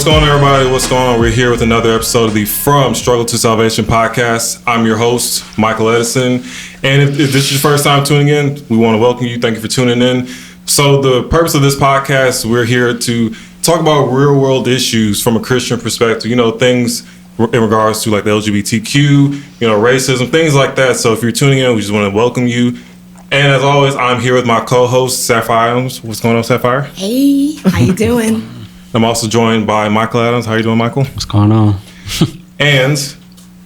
going on, everybody? What's going on? We're here with another episode of the From Struggle to Salvation podcast. I'm your host, Michael Edison. And if this is your first time tuning in, we want to welcome you. Thank you for tuning in. So the purpose of this podcast, we're here to talk about real world issues from a Christian perspective, things in regards to like the LGBTQ, racism, things like that. So if you're tuning in, we just want to welcome you. And as always, I'm here with my co-host, Sapphire Adams. What's going on, Sapphire? Hey, how you doing? I'm also joined by Michael Adams. How you doing, Michael? What's going on? And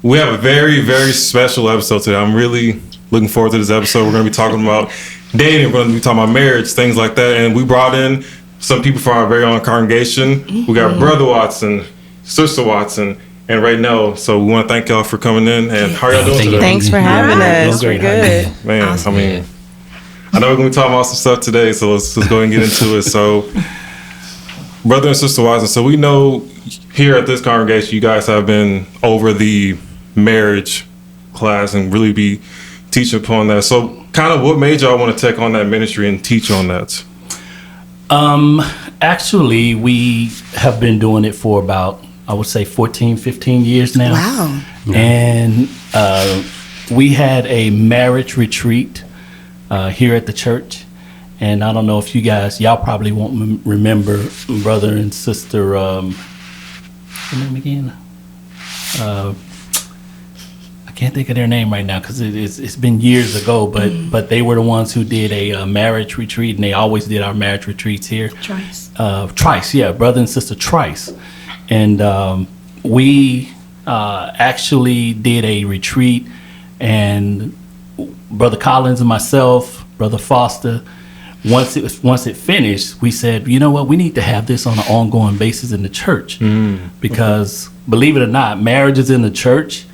we have a very, very special episode today. I'm really looking forward to this episode. We're going to be talking about dating. We're going to be talking about marriage, things like that. And we brought in some people from our very own congregation. Mm-hmm. We got Brother Watson, Sister Watson, and Raynell. So we want to thank y'all for coming in. And how are y'all doing today? Thanks for having us. We're good. Man, awesome. I know we're going to be talking about some stuff today, so let's go ahead and get into it. So, Brother and Sister Watson, so we know here at this congregation, you guys have been over the marriage class and really be teaching upon that. So, kind of what made y'all want to take on that ministry and teach on that? Actually, we have been doing it for about, I would say 14, 15 years now. Wow. And we had a marriage retreat here at the church. And I don't know if y'all probably won't remember Brother and Sister, what's their name again? I can't think of their name right now because it's been years ago, but they were the ones who did a marriage retreat, and they always did our marriage retreats here. Trice, yeah, Brother and Sister Trice. And we actually did a retreat, and Brother Collins and myself, Brother Foster, once it finished, we said, you know what, we need to have this on an ongoing basis in the church. Because believe it or not, marriages in the church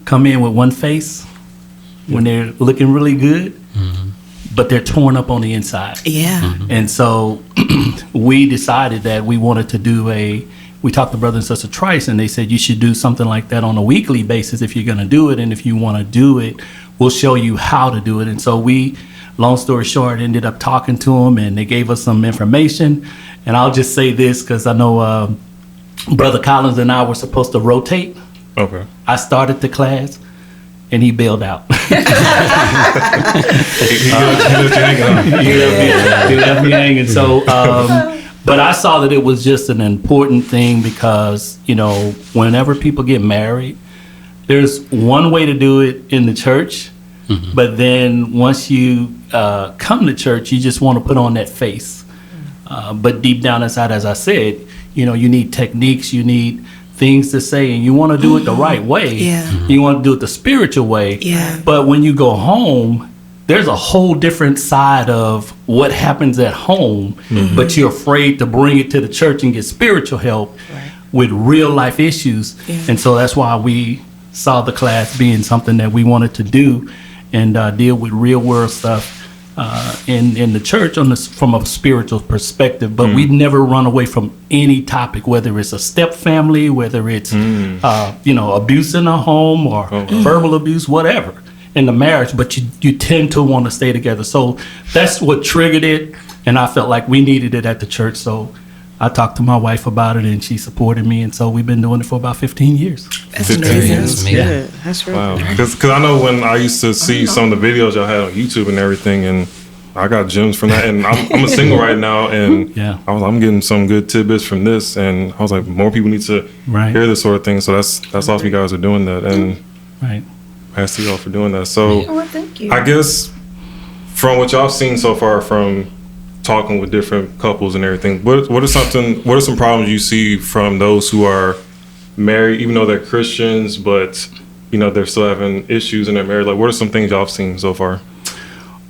come in with one face when they're looking really good, but they're torn up on the inside. Yeah. And so we decided that we wanted to we talked to Brother and Sister Trice, and they said you should do something like that on a weekly basis if you're going to do it. And if you want to do it, we'll show you how to do it. And so we, long story short, ended up talking to them, and they gave us some information. And I'll just say this because I know Brother Collins and I were supposed to rotate. Okay. I started the class, and he bailed out. He left me hanging. So, but I saw that it was just an important thing because, whenever people get married, there's one way to do it in the church, but then once you come to church, you just want to put on that face. But deep down inside, as I said, you need techniques, you need things to say, and you want to do it the right way. Yeah. You want to do it the spiritual way. Yeah. But when you go home, there's a whole different side of what happens at home, but you're afraid to bring it to the church and get spiritual help with real life issues. Yeah. And so that's why we saw the class being something that we wanted to do and deal with real world stuff in the church from a spiritual perspective. But we never run away from any topic, whether it's a step family, whether it's abuse in a home or verbal abuse, whatever in the marriage, but you tend to want to stay together. So that's what triggered it, and I felt like we needed it at the church. So I talked to my wife about it, and she supported me, and so we've been doing it for about 15 years. That's 15 amazing. years. That's good. That's really Wow. good. Because I know when I used to see some of the videos y'all had on YouTube and everything, and I got gems from that. And I'm a single right now, and I'm getting some good tidbits from this. And I was like, more people need to hear this sort of thing. So that's awesome you guys are doing that. And pass to y'all for doing that. So thank you. I guess from what y'all seen so far from talking with different couples and everything, what are some problems you see from those who are married, even though they're Christians, but they're still having issues in their marriage? Like, what are some things y'all have seen so far?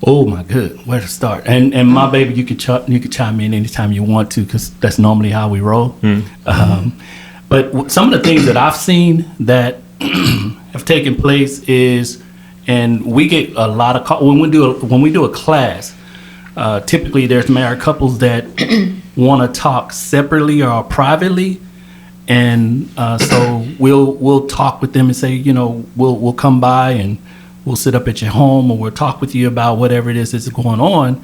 Oh my good, where to start? And my baby, you could chime in anytime you want to, because that's normally how we roll. But some of the things that I've seen that have taken place is, and we get a lot of when we do a class. Typically, there's married couples that want to talk separately or privately, and so we'll talk with them and say, we'll come by and we'll sit up at your home, or we'll talk with you about whatever it is that's going on,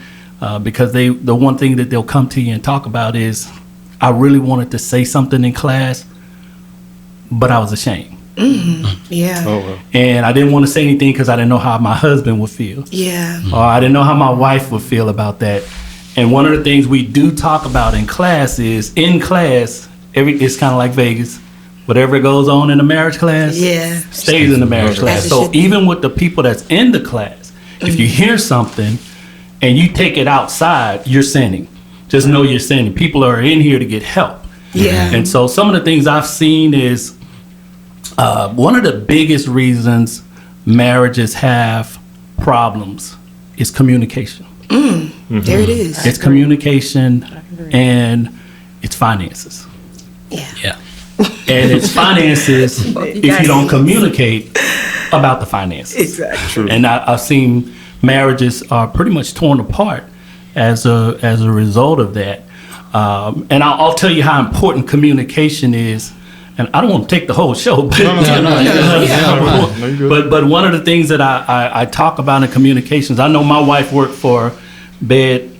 because the one thing that they'll come to you and talk about is, I really wanted to say something in class, but I was ashamed. Yeah. Oh, well. And I didn't want to say anything because I didn't know how my husband would feel. Yeah. Or I didn't know how my wife would feel about that. And one of the things we do talk about in class is, in class, it's kind of like Vegas. Whatever goes on in the marriage class Yeah. stays in the marriage class. As it So should be. even with the people that's in the class, if you hear something and you take it outside, you're sinning. Just know you're sinning. People are in here to get help. Yeah. And so some of the things I've seen is one of the biggest reasons marriages have problems is communication. There it is. It's communication and it's finances. Yeah. And it's finances if you don't communicate about the finances. Exactly. True. And I've seen marriages are pretty much torn apart as a result of that. And I'll tell you how important communication is. And I don't want to take the whole show, but No, you're good. but one of the things that I talk about in communications, I know my wife worked for Bed.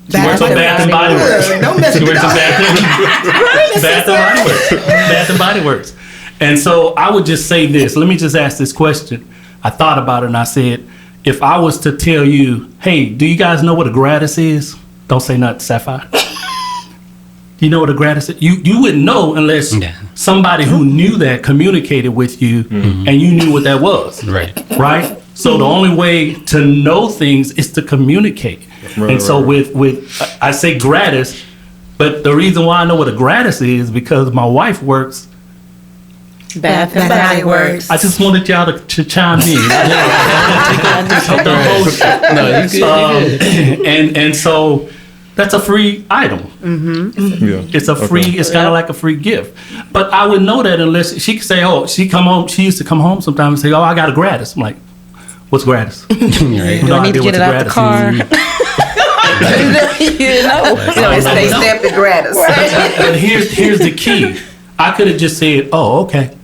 She works on Bath and Body Works. Don't mess She with works on the Bath and Body Works. Bath and Body Works. And so I would just say this. Let me just ask this question. I thought about it and I said, if I was to tell you, hey, do you guys know what a gratis is? Don't say nothing, Sapphire. You know what a gratis is? You wouldn't know unless somebody who knew that communicated with you and you knew what that was. Right. Right? So the only way to know things is to communicate. Right, and so right. with I say gratis, but the reason why I know what a gratis is because my wife works. Bath and Body Works. I just wanted y'all to chime in. No, you good. And so that's a free item. Yeah. It's a free. It's kind of like a free gift. But I would know that unless she could say, "Oh, she come home." She used to come home sometimes and say, "Oh, I got a gratis." I'm like, "What's gratis?" Right. No I need to idea get what it out the car. You know, it's they stamp it gratis. But here's the key. I could have just said, "Oh, okay,"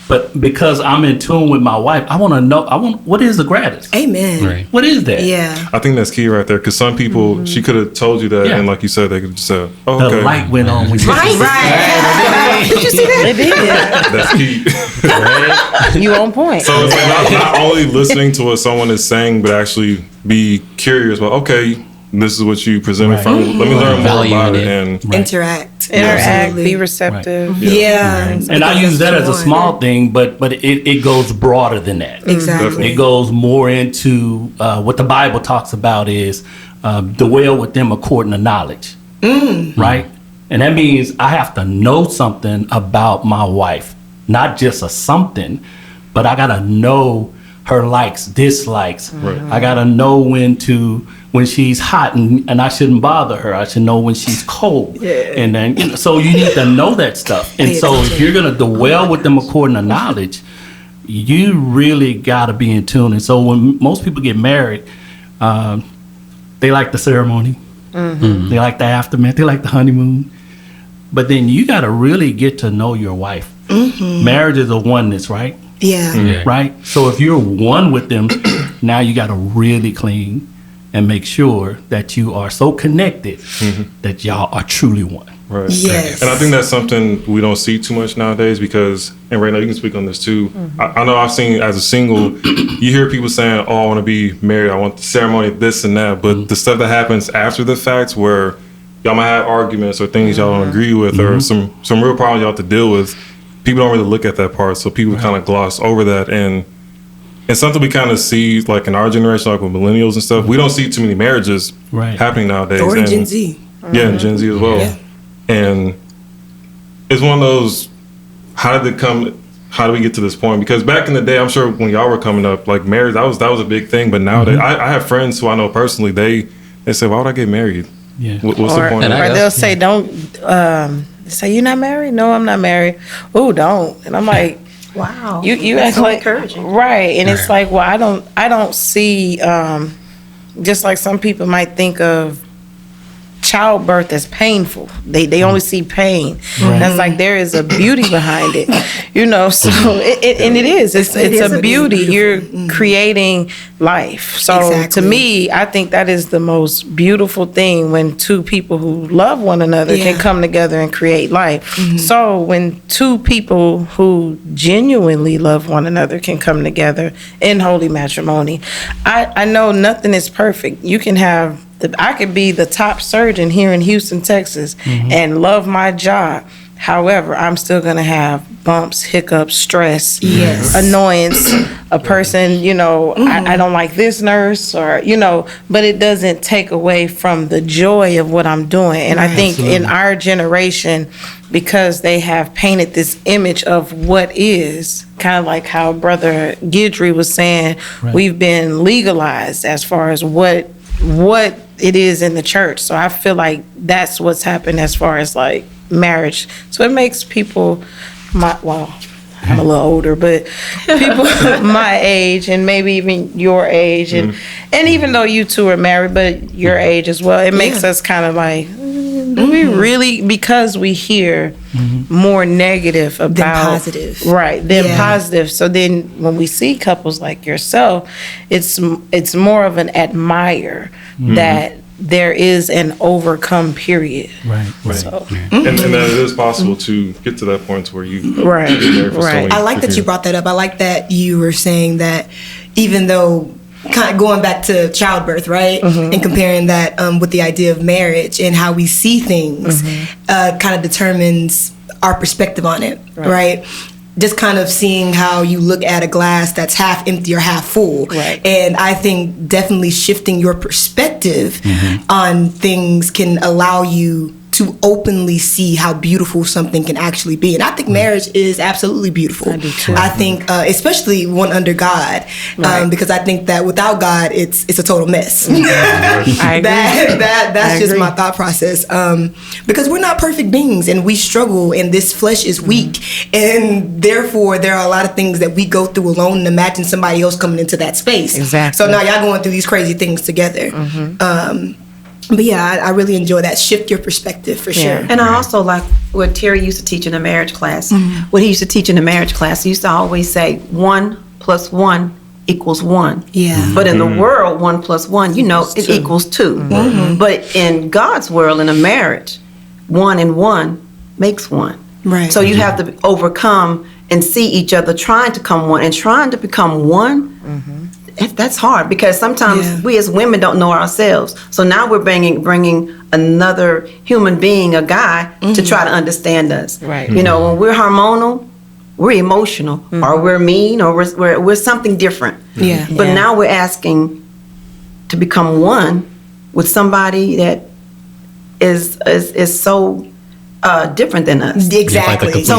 but because I'm in tune with my wife, I want to know. What is the gratis? Amen. Right. What is that? Yeah. I think that's key right there because some people, she could have told you that, Yeah. and like you said, they could just say, "Oh, The okay." light went on when you Right. Did you see that? They did. That's key. You on point. So it's like not only listening to what someone is saying, but actually be curious about, okay, this is what you presented Right. from. Let me learn more Valuing about it. it. And Interact. Interact, Absolutely. be receptive. Yeah. And I use that as a small thing, but it goes broader than that. Exactly. It goes more into what the Bible talks about is dwell with them according to knowledge, right? And that means I have to know something about my wife, not just a something, but I gotta know her likes, dislikes. Right. I gotta know when she's hot and I shouldn't bother her. I should know when she's cold. Yeah. And then so you need to know that stuff. And Pay so if attention. you're gonna dwell with them according to knowledge, you really gotta be in tune. And so when most people get married, they like the ceremony, they like the aftermath, they like the honeymoon. But then you gotta really get to know your wife. Marriage is a oneness, right? Yeah. Yeah. Right? So if you're one with them, now you got to really clean and make sure that you are so connected that y'all are truly one. Right. Yes. And I think that's something we don't see too much nowadays because, and right now you can speak on this too. I know I've seen as a single, you hear people saying, "Oh, I want to be married. I want the ceremony, this and that." But the stuff that happens after the fact, where y'all might have arguments or things y'all don't agree with, or some real problems y'all have to deal with, people don't really look at that part. So people kind of gloss over that, and something we kind of see like in our generation, like with millennials and stuff. We don't see too many marriages Right. happening nowadays. Or in And- Gen Z. yeah, and Gen Z as well. Yeah. And it's one of those, how did we get to this point? Because back in the day, I'm sure when y'all were coming up, like marriage, that was a big thing. But nowadays, I have friends who I know personally, they say, "Why would I get married? Yeah. What's the point?" And of I- that? Or they'll say, "Don't say you're not married." No, I'm not married. Oh, don't. And I'm like, Wow. you That's act so like encouraging. right. And it's like, well, I don't see. Just like some people might think of childbirth as painful. They only see pain. That's like there is a beauty behind it, you know. So and it is. It's a beauty. You're creating life. So to me, I think that is the most beautiful thing when two people who love one another can come together and create life. So when two people who genuinely love one another can come together in holy matrimony, I know nothing is perfect. You can have I could be the top surgeon here in Houston, Texas, and love my job. However, I'm still going to have bumps, hiccups, stress, annoyance, a person, you know, I don't like this nurse, or, you know, but it doesn't take away from the joy of what I'm doing. And I think in our generation, because they have painted this image of what is, kind of like how Brother Guidry was saying, we've been legalized as far as what it is in the church. So I feel like that's what's happened as far as like marriage. So it makes people I'm a little older, but people my age and maybe even your age and even though you two are married, but your age as well, it makes us kind of like, do we really, because we hear more negative about than positive. Right, than positive. So then when we see couples like yourself, it's more of an admire that there is an overcome period. Right. So, and that it is possible to get to that point where you been married for so many I like that you brought that up. I like that you were saying that even though kind of going back to childbirth, right? And comparing that with the idea of marriage and how we see things kind of determines our perspective on it, right? Just kind of seeing how you look at a glass that's half empty or half full. Right. And I think definitely shifting your perspective on things can allow you to openly see how beautiful something can actually be. And I think marriage is absolutely beautiful. I do too. I think, especially one under God, because I think that without God, it's a total mess. I agree. That's just my thought process. Because we're not perfect beings and we struggle and this flesh is weak. And therefore, there are a lot of things that we go through alone, and imagine somebody else coming into that space. Exactly. So now y'all going through these crazy things together. But yeah, I really enjoy that. Shift your perspective for sure. And I also like what Terry used to teach in the marriage class. What he used to teach in the marriage class, he used to always say 1 + 1 = 1. Yeah. But in the world, 1 + 1, you know, it equals 2. But in God's world, in a marriage, 1 and 1 makes 1. Right. So you have to overcome and see each other trying to come one and trying to become one. That's hard because sometimes we as women don't know ourselves. So now we're bringing another human being, a guy, to try to understand us. Right. You know, when we're hormonal, we're emotional, or we're mean, or we're something different. Yeah. But now we're asking to become one with somebody that is so different than us. Exactly. So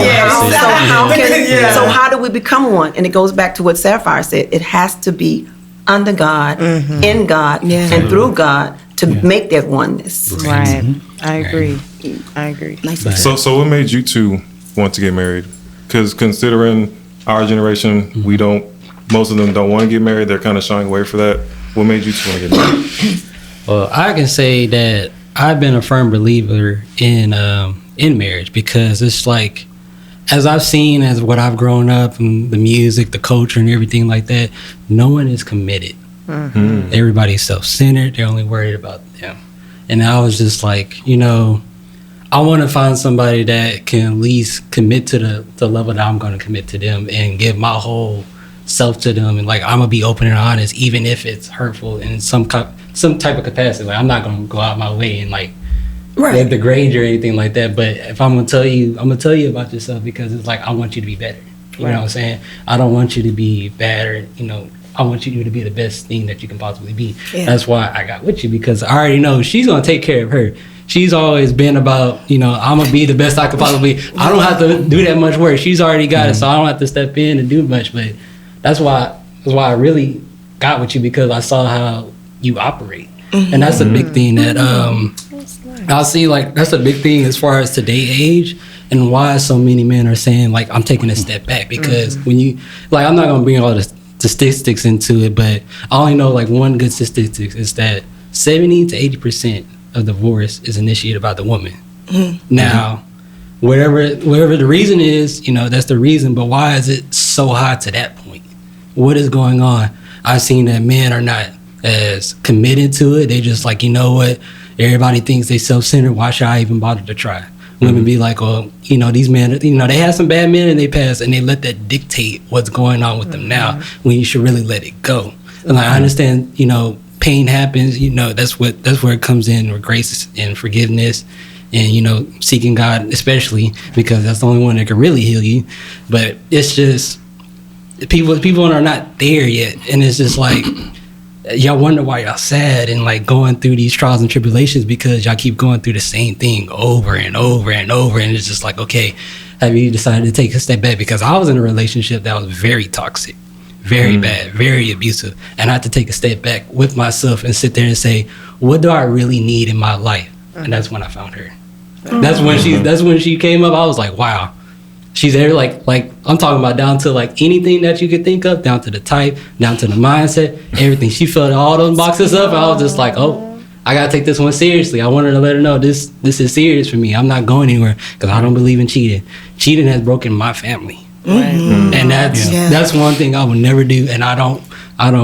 how do we become one? And it goes back to what Sapphire said. It has to be under God, in God, and through God to make that oneness. Right. I agree. So what made you two want to get married? Because considering our generation, most of them don't want to get married. They're kind of shying away for that. What made you two want to get married? Well, I can say that I've been a firm believer in marriage because it's like, as I've seen, as what I've grown up and the music, the culture and everything like that, no one is committed. Everybody's self-centered. They're only worried about them. And I was just like, you know, I want to find somebody that can at least commit to the level that I'm going to commit to them and give my whole self to them. And like, I'm going to be open and honest, even if it's hurtful in some type of capacity. Like, I'm not going to go out my way and like, degrade you or anything like that. But if I'm gonna tell you, I'm gonna tell you about yourself because it's like I want you to be better. You know what I'm saying? I don't want you to be bad, or you know, I want you to be the best thing that you can possibly be. That's why I got with you, because I already know she's gonna take care of her. She's always been about, you know, I'm gonna be the best I could possibly be. I don't have to do that much work. She's already got it, so I don't have to step in and do much. But that's why I really got with you, because I saw how you operate. And that's a big thing that I'll see, like, that's a big thing as far as today's age, and why so many men are saying, like, I'm taking a step back. Because when you, like, I'm not going to bring all the statistics into it, but I only know, like, one good statistic is that 70 to 80% of divorce is initiated by the woman. Now, whatever the reason is, you know, that's the reason, but why is it so high to that point? What is going on? I've seen that men are not as committed to it. They just like, you know what, everybody thinks they self-centered, why should I even bother to try? Women be like, well, you know, these men, you know, they have some bad men in their past, and they let that dictate what's going on with them now, when you should really let it go. And like, I understand, you know, pain happens, you know, that's where it comes in, with grace and forgiveness, and, you know, seeking God, especially because that's the only one that can really heal you. But it's just, people are not there yet, and it's just like, y'all wonder why y'all sad and like going through these trials and tribulations, because y'all keep going through the same thing over and over and over, and it's just like, okay, have you decided to take a step back? Because I was in a relationship that was very toxic, very bad, very abusive, and I had to take a step back with myself and sit there and say, what do I really need in my life? And that's when I found her. That's when she came up. I was like, wow. She's there, like I'm talking about, down to like anything that you could think of, down to the type, down to the mindset, everything. She filled all those boxes up. I was just like, oh, I gotta take this one seriously. I wanted to let her know this is serious for me. I'm not going anywhere, because I don't believe in cheating. Cheating has broken my family, and that's one thing I would never do, and I don't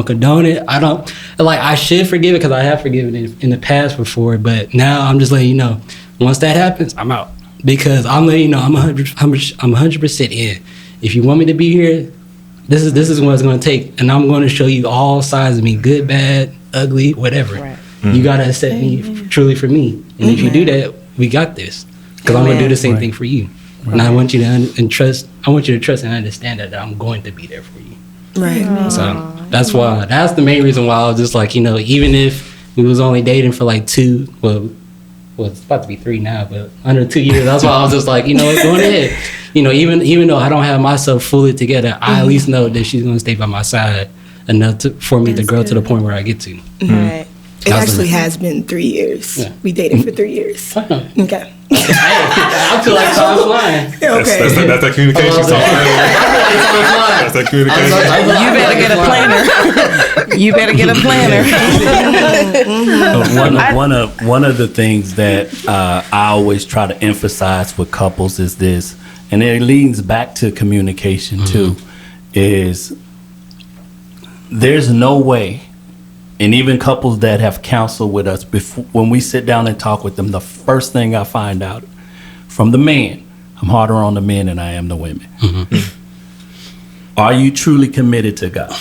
condone it. I don't, like, I should forgive it, because I have forgiven it in the past before, but now I'm just letting you know, once that happens, I'm out. Because I'm letting you know, I'm 100% in. If you want me to be here, this is what it's going to take, and I'm going to show you all sides of me, good, bad, ugly, whatever. Right. You got to accept me truly for me, and if you do that, we got this. Because I'm going to do the same thing for you, and I want you to trust and understand that I'm going to be there for you. Right. So that's the main reason why I was just like, you know, even if we was only dating for like well, it's about to be 3 now, but under 2 years, that's why I was just like, you know, going ahead. You know, even though I don't have myself fully together, I at least know that she's going to stay by my side enough for me to grow to the point where I get to. Right. It actually has been 3 years. Yeah. We dated for 3 years. Okay. I feel like time's flying. Okay. That's that communication talk. That's that communication. You better get a planner. You better get a planner. One of the things that I always try to emphasize with couples is this, and it leads back to communication too, is there's no way. And even couples that have counseled with us, before, when we sit down and talk with them, the first thing I find out from the man, I'm harder on the men than I am the women. Are you truly committed to God?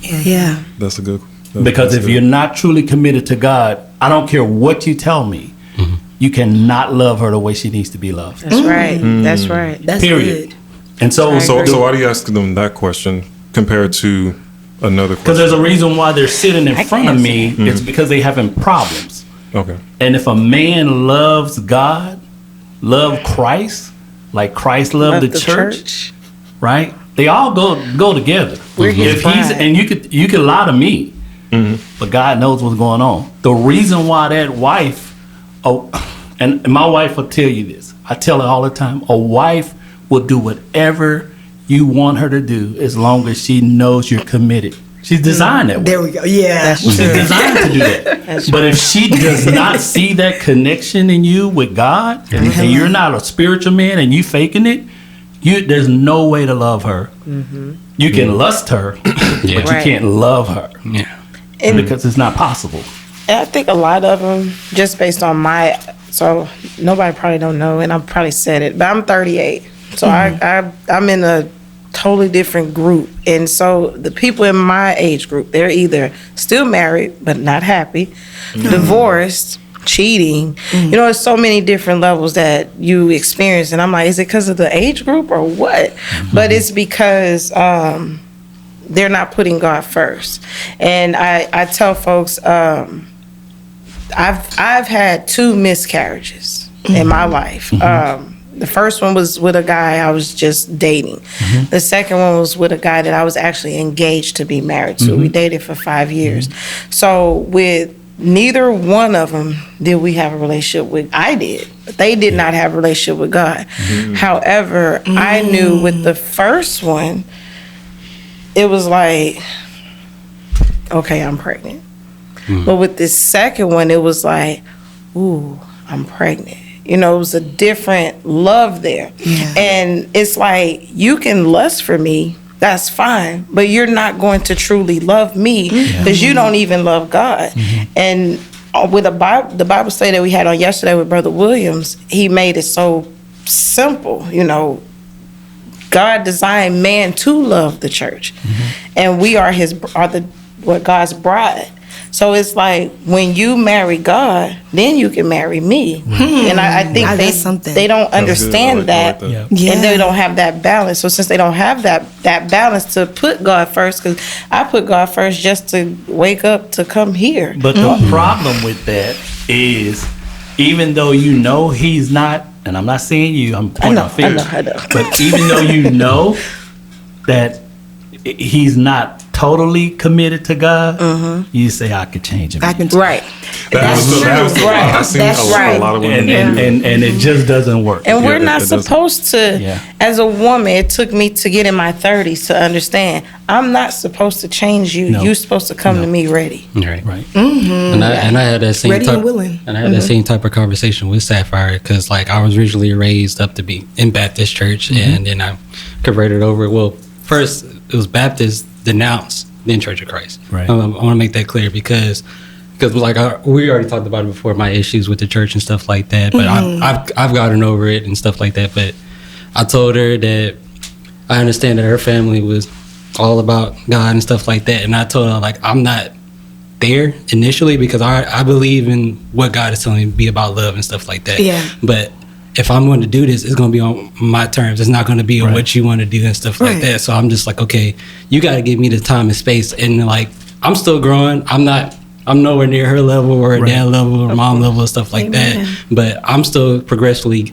Yeah. That's a good. Because if you're not truly committed to God, I don't care what you tell me, you cannot love her the way she needs to be loved. That's right. That's right. That's Period. good. And so why do you ask them that question compared to another question? Because there's a reason why they're sitting in front of me. It's because they having problems. Okay. And if a man loves God, love Christ, like Christ loved the church, right? They all go together. We're his bride. And you could lie to me, but God knows what's going on. The reason why that wife, and my wife will tell you this. I tell her all the time, a wife will do whatever you want her to do as long as she knows you're committed. She's designed that way. There we go. Yeah. She's designed to do that. But if she does not see that connection in you with God, and you're not a spiritual man and you faking it, there's no way to love her. You can lust her, but you can't love her. Yeah. Because it's not possible. And I think a lot of them, just based on so nobody probably don't know, and I probably said it, but I'm 38. So I'm in a totally different group. And so the people in my age group, they're either still married but not happy, divorced, cheating. You know, there's so many different levels that you experience. And I'm like, is it because of the age group or what? But it's because they're not putting God first. And I tell folks, I've had 2 miscarriages in my life. The first one was with a guy I was just dating. The second one was with a guy that I was actually engaged to be married to. We dated for 5 years. So with neither one of them did we have a relationship with. I did, but they did not have a relationship with God. However, I knew with the first one, it was like, okay, I'm pregnant. But with this second one, it was like, ooh, I'm pregnant. You know, it was a different love there. Yeah. And it's like, you can lust for me, that's fine, but you're not going to truly love me because you don't even love God. And with the Bible study that we had on yesterday with Brother Williams, he made it so simple. You know, God designed man to love the church, and we are God's bride. So it's like, when you marry God, then you can marry me. And I think That's something. they don't understand that, Yeah. and they don't have that balance. So since they don't have that balance to put God first, because I put God first just to wake up to come here. But the problem with that is, even though you know he's not, and I'm not saying you, I'm pointing out fingers. I know. But even though you know that he's not totally committed to God, you say, I could change him. Right. That was the right. I seen That's a lot of women. And it just doesn't work. And we're Yeah, not it doesn't. supposed to, Yeah. as a woman, it took me to get in my 30s to understand, I'm not supposed to change you. No. You're supposed to come to me ready. Right. Right. And I had that same Ready type, and willing. and I had that same type of conversation with Sapphire, because like I was originally raised up to be in Baptist church, and then I converted over. Well, first it was Baptist, denounced, then Church of Christ. Right. I want to make that clear because like we already talked about it before, my issues with the church and stuff like that. But I've gotten over it and stuff like that. But I told her that I understand that her family was all about God and stuff like that, and I told her like I'm not there initially because I believe in what God is telling me to be about love and stuff like that. Yeah. But if I'm going to do this, it's going to be on my terms. It's not going to be on what you want to do and stuff like Right. that. So I'm just like, okay, you got to give me the time and space. And like, I'm still growing. I'm nowhere near her level or her dad level or mom level and stuff like that. But I'm still progressively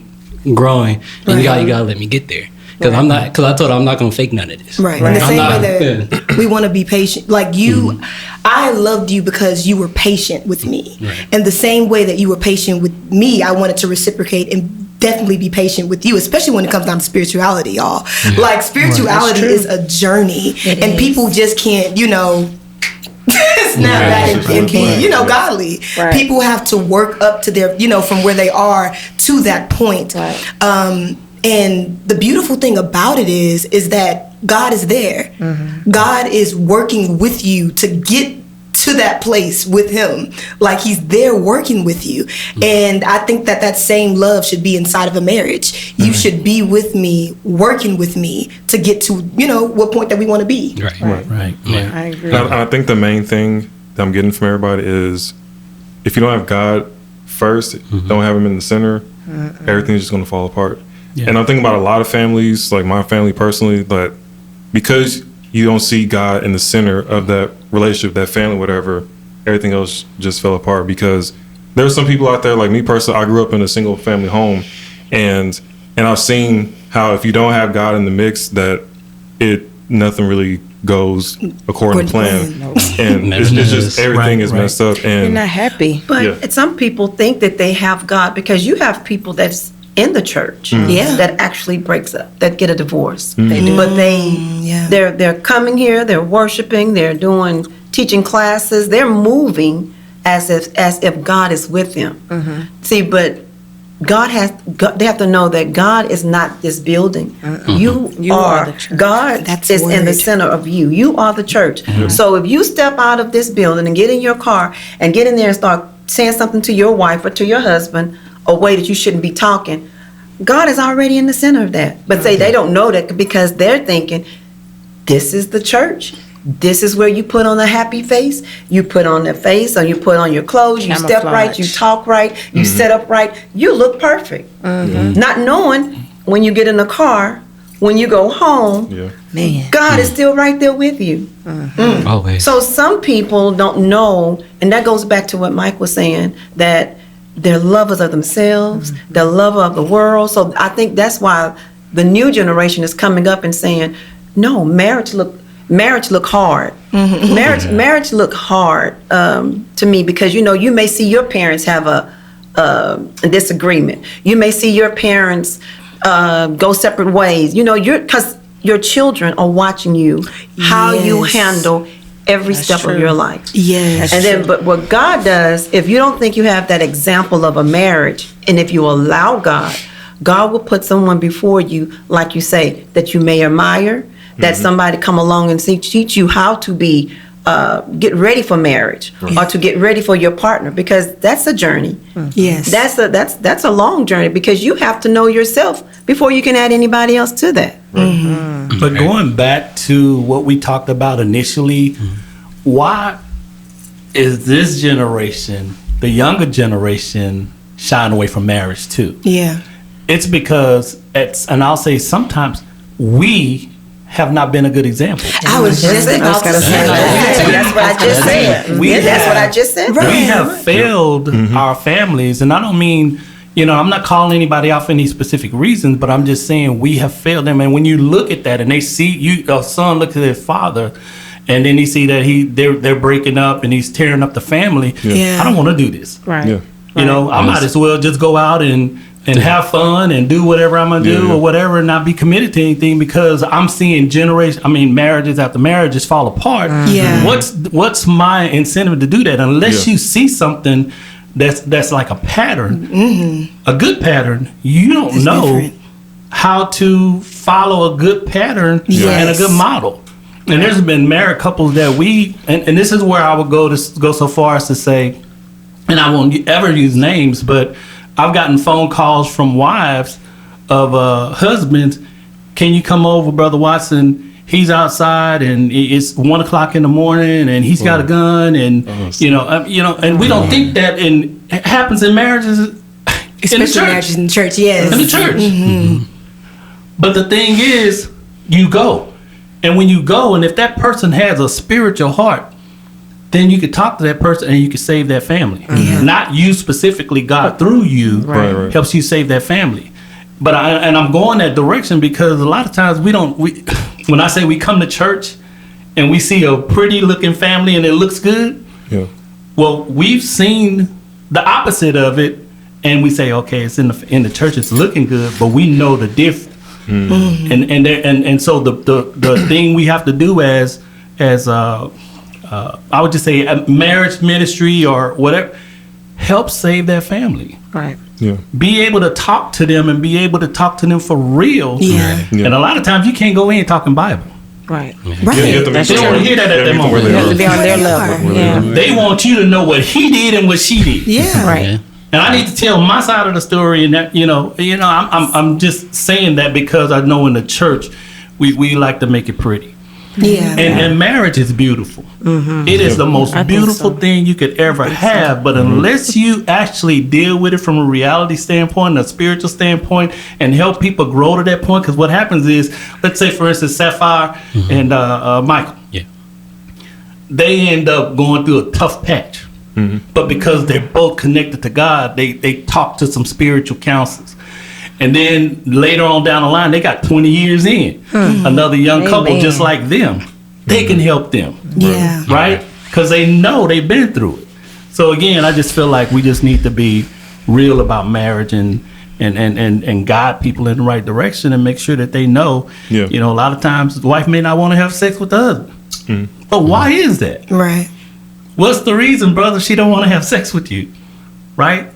growing, and you got to let me get there. Because I told her I'm not going to fake none of this. Right. In the I'm same not- way that we want to be patient. Like you, I loved you because you were patient with me. Right. And the same way that you were patient with me, I wanted to reciprocate and definitely be patient with you, especially when it comes down to spirituality, y'all. Like spirituality is a journey, and people just can't, snap back and be, godly. Right. People have to work up to their, from where they are to that point. Right. And the beautiful thing about it is that God is there. God is working with you to get to that place with him. Like he's there working with you. And I think that same love should be inside of a marriage. You should be with me, working with me to get to, what point that we want to be. Right. Yeah. I agree. And I think the main thing that I'm getting from everybody is, if you don't have God first, don't have him in the center, everything's just going to fall apart. Yeah. And I'm thinking about a lot of families, like my family personally, that because you don't see God in the center of that relationship, that family, whatever, everything else just fell apart. Because there are some people out there, like me personally, I grew up in a single family home, and I've seen how if you don't have God in the mix, that nothing really goes according to plan. And it's just everything is messed up. You're And not happy. But some people think that they have God because you have people that's in the church Yeah. that actually breaks up, that get a divorce. They do. But Yeah. they're coming here, they're worshiping, they're doing teaching classes, they're moving as if God is with them. See, but they have to know that God is not this building. You are are the church. God That's is in the word. center of you. You are the church. So if you step out of this building and get in your car and get in there and start saying something to your wife or to your husband, a way that you shouldn't be talking, God is already in the center of that. But they don't know that because they're thinking, this is the church. This is where you put on a happy face. You put on the face, or you put on your clothes. You step right. Camouflage. You talk right. You set up right. You look perfect. Not knowing when you get in the car, when you go home, Man. God is still right there with you. Always. So some people don't know, and that goes back to what Mike was saying, that they're lovers of themselves, they're lover of the world. So I think that's why the new generation is coming up and saying, no, marriage look hard. Marriage look hard to me because you may see your parents have a disagreement. You may see your parents go separate ways. Because your children are watching you, how you Yes. handle every step of your life. Yes. And then, but what God does, if you don't think you have that example of a marriage, and if you allow God, God will put someone before you, like you say, that you may admire, that somebody come along and teach you how to be, get ready for marriage, or to get ready for your partner, because that's a journey. Yes. That's a long journey, because you have to know yourself before you can add anybody else to that. But going back to what we talked about initially, why is this generation, the younger generation, shying away from marriage too? Yeah. It's because and I'll say sometimes we have not been a good example. I was just about to say that. That's what I just said. That's what I just said. We have failed our families, and I don't mean, I'm not calling anybody out for any specific reasons, but I'm just saying we have failed them. And when you look at that, and they see a son look at their father, and then he see that they're breaking up and he's tearing up the family. Yeah. I don't want to do this. Right. Yeah. I might as well just go out and have fun and do whatever I'm gonna do or whatever, and not be committed to anything, because I'm seeing marriages after marriages fall apart. Yeah. What's my incentive to do that unless you see something that's like a pattern, a good pattern? You don't know different. how to follow a good pattern and a good model. And there's been married couples that and this is where I would go so far as to say, and I won't ever use names, but I've gotten phone calls from wives of husbands. Can you come over, Brother Watson? He's outside and it's 1 o'clock in the morning and he's got a gun, and and we don't think that it happens in marriages, Especially in the church. marriages in church, yes. In the church. But the thing is, you go, and when you go, and if that person has a spiritual heart, then you could talk to that person and you could save that family. Not you specifically, God through you helps you save that family. But I'm going that direction because a lot of times when I say we come to church and we see a pretty looking family and it looks good, well, we've seen the opposite of it, and we say, okay, it's in the church, it's looking good, but we know the difference. And so the thing we have to do as I would just say a marriage ministry or whatever, help save their family. Right. Yeah. Be able to talk to them and be able to talk to them for real. Yeah. And a lot of times you can't go in talking Bible. Right. Right. They They don't want to hear that at that moment. You have to be on their level. Yeah. They want you to know what he did and what she did. Yeah. Right. And I need to tell my side of the story, and that I'm just saying that because I know in the church we like to make it pretty. Yeah. And marriage is beautiful. It is the most beautiful thing you could ever have. But unless you actually deal with it from a reality standpoint, a spiritual standpoint, and help people grow to that point, because what happens is, let's say, for instance, Sapphire and Michael. Yeah. They end up going through a tough patch. But because they're both connected to God, they talk to some spiritual counselors. And then later on down the line, they got 20 years in. Another young couple Amen. just like them. They can help them. Yeah. Right? Because they know they've been through it. So again, I just feel like we just need to be real about marriage and guide people in the right direction and make sure that they know. Yeah. A lot of times the wife may not want to have sex with the husband. But why is that? Right. What's the reason, brother? She don't want to have sex with you, right?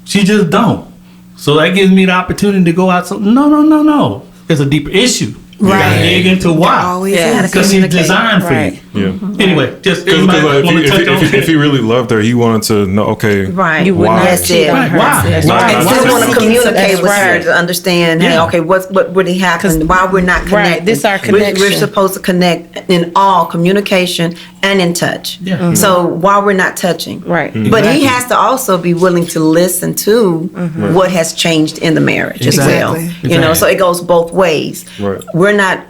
She just don't. So that gives me the opportunity to go out. So no. There's a deeper issue. You gotta dig into why. Always Yeah. is. Because she's designed for Right. you. Yeah. Anyway, just Because anybody want to touch on if he really loved her, he wanted to know, okay, Right. You would Why? not That's cheat it. on her. Why? That's Why? right. And Why? still want to communicate That's with her right. to understand, hey, Yeah. okay, what really happened, why we're not connected. Right, this our We're connection. supposed to connect in all communication and in touch. Yeah. So while we're not touching. Right. But he has to also be willing to listen to what has changed in the marriage as well. Exactly. So it goes both ways. Right.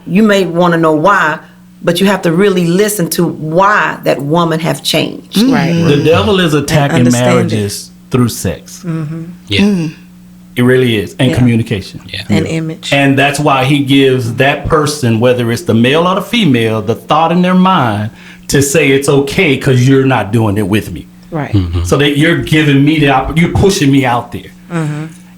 You may want to know why, but you have to really listen to why that woman have changed. Right. The devil is attacking understand marriages through sex. Yeah. It really is. And communication. Yeah. An image. And that's why he gives that person, whether it's the male or the female, the thought in their mind to say it's okay because you're not doing it with me. Right. So that you're giving me you're pushing me out there.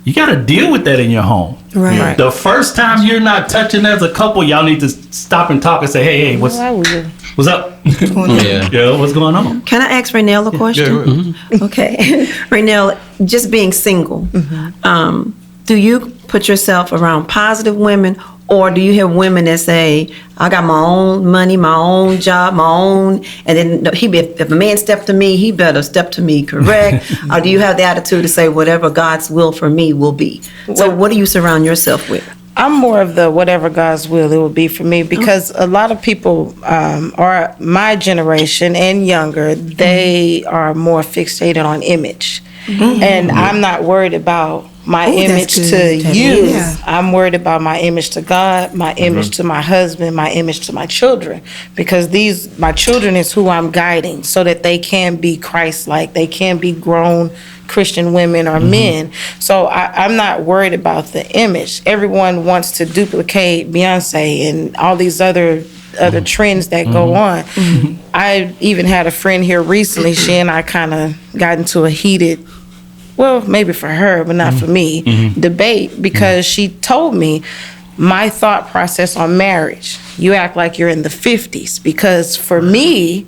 you got to deal with that in your home. Right. The first time you're not touching as a couple, y'all need to stop and talk and say, hey, what's up? Yeah. What's going on? Can I ask Raynell a question? Okay. Raynell, just being single, do you put yourself around positive women, or do you hear women that say, I got my own money, my own job, my own, and then if a man step to me, he better step to me correct? Or do you have the attitude to say, whatever God's will for me will be? So what do you surround yourself with? I'm more of the whatever God's will it will be for me, because a lot of people are my generation and younger, they are more fixated on image. And I'm not worried about my image to you. Yeah. I'm worried about my image to God, my image to my husband, my image to my children, because my children is who I'm guiding so that they can be Christ-like. They can be grown Christian women or men. So I'm not worried about the image. Everyone wants to duplicate Beyonce and all these other trends that go on. I even had a friend here recently. She and I kind of got into a heated, well, maybe for her, but not for me, debate, because she told me my thought process on marriage. You act like you're in the 50s, because for me,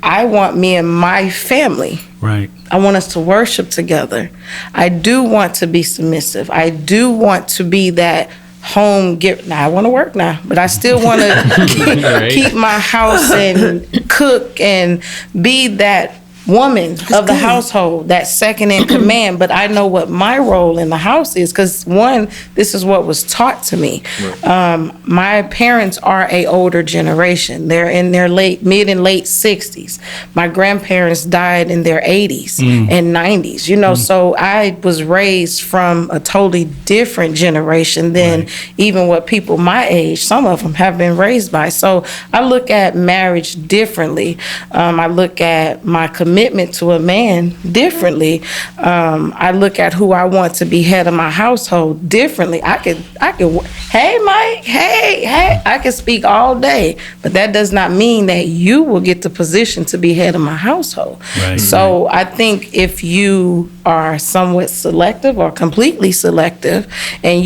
I want me and my family. Right. I want us to worship together. I do want to be submissive. I do want to be that home giver. Now I want to work now, but I still want to keep my house and cook and be that woman of the household, that second in command. But I know what my role in the house is, because this is what was taught to me. My parents are a older generation. They're in their mid and late 60s. My grandparents died in their 80s and 90s, so I was raised from a totally different generation than even what people my age, some of them, have been raised by. So I look at marriage differently. I look at my commitment to a man differently. I look at who I want to be head of my household differently. I could, hey Mike, hey, I can speak all day, but that does not mean that you will get the position to be head of my household. So I think if you are somewhat selective or completely selective, and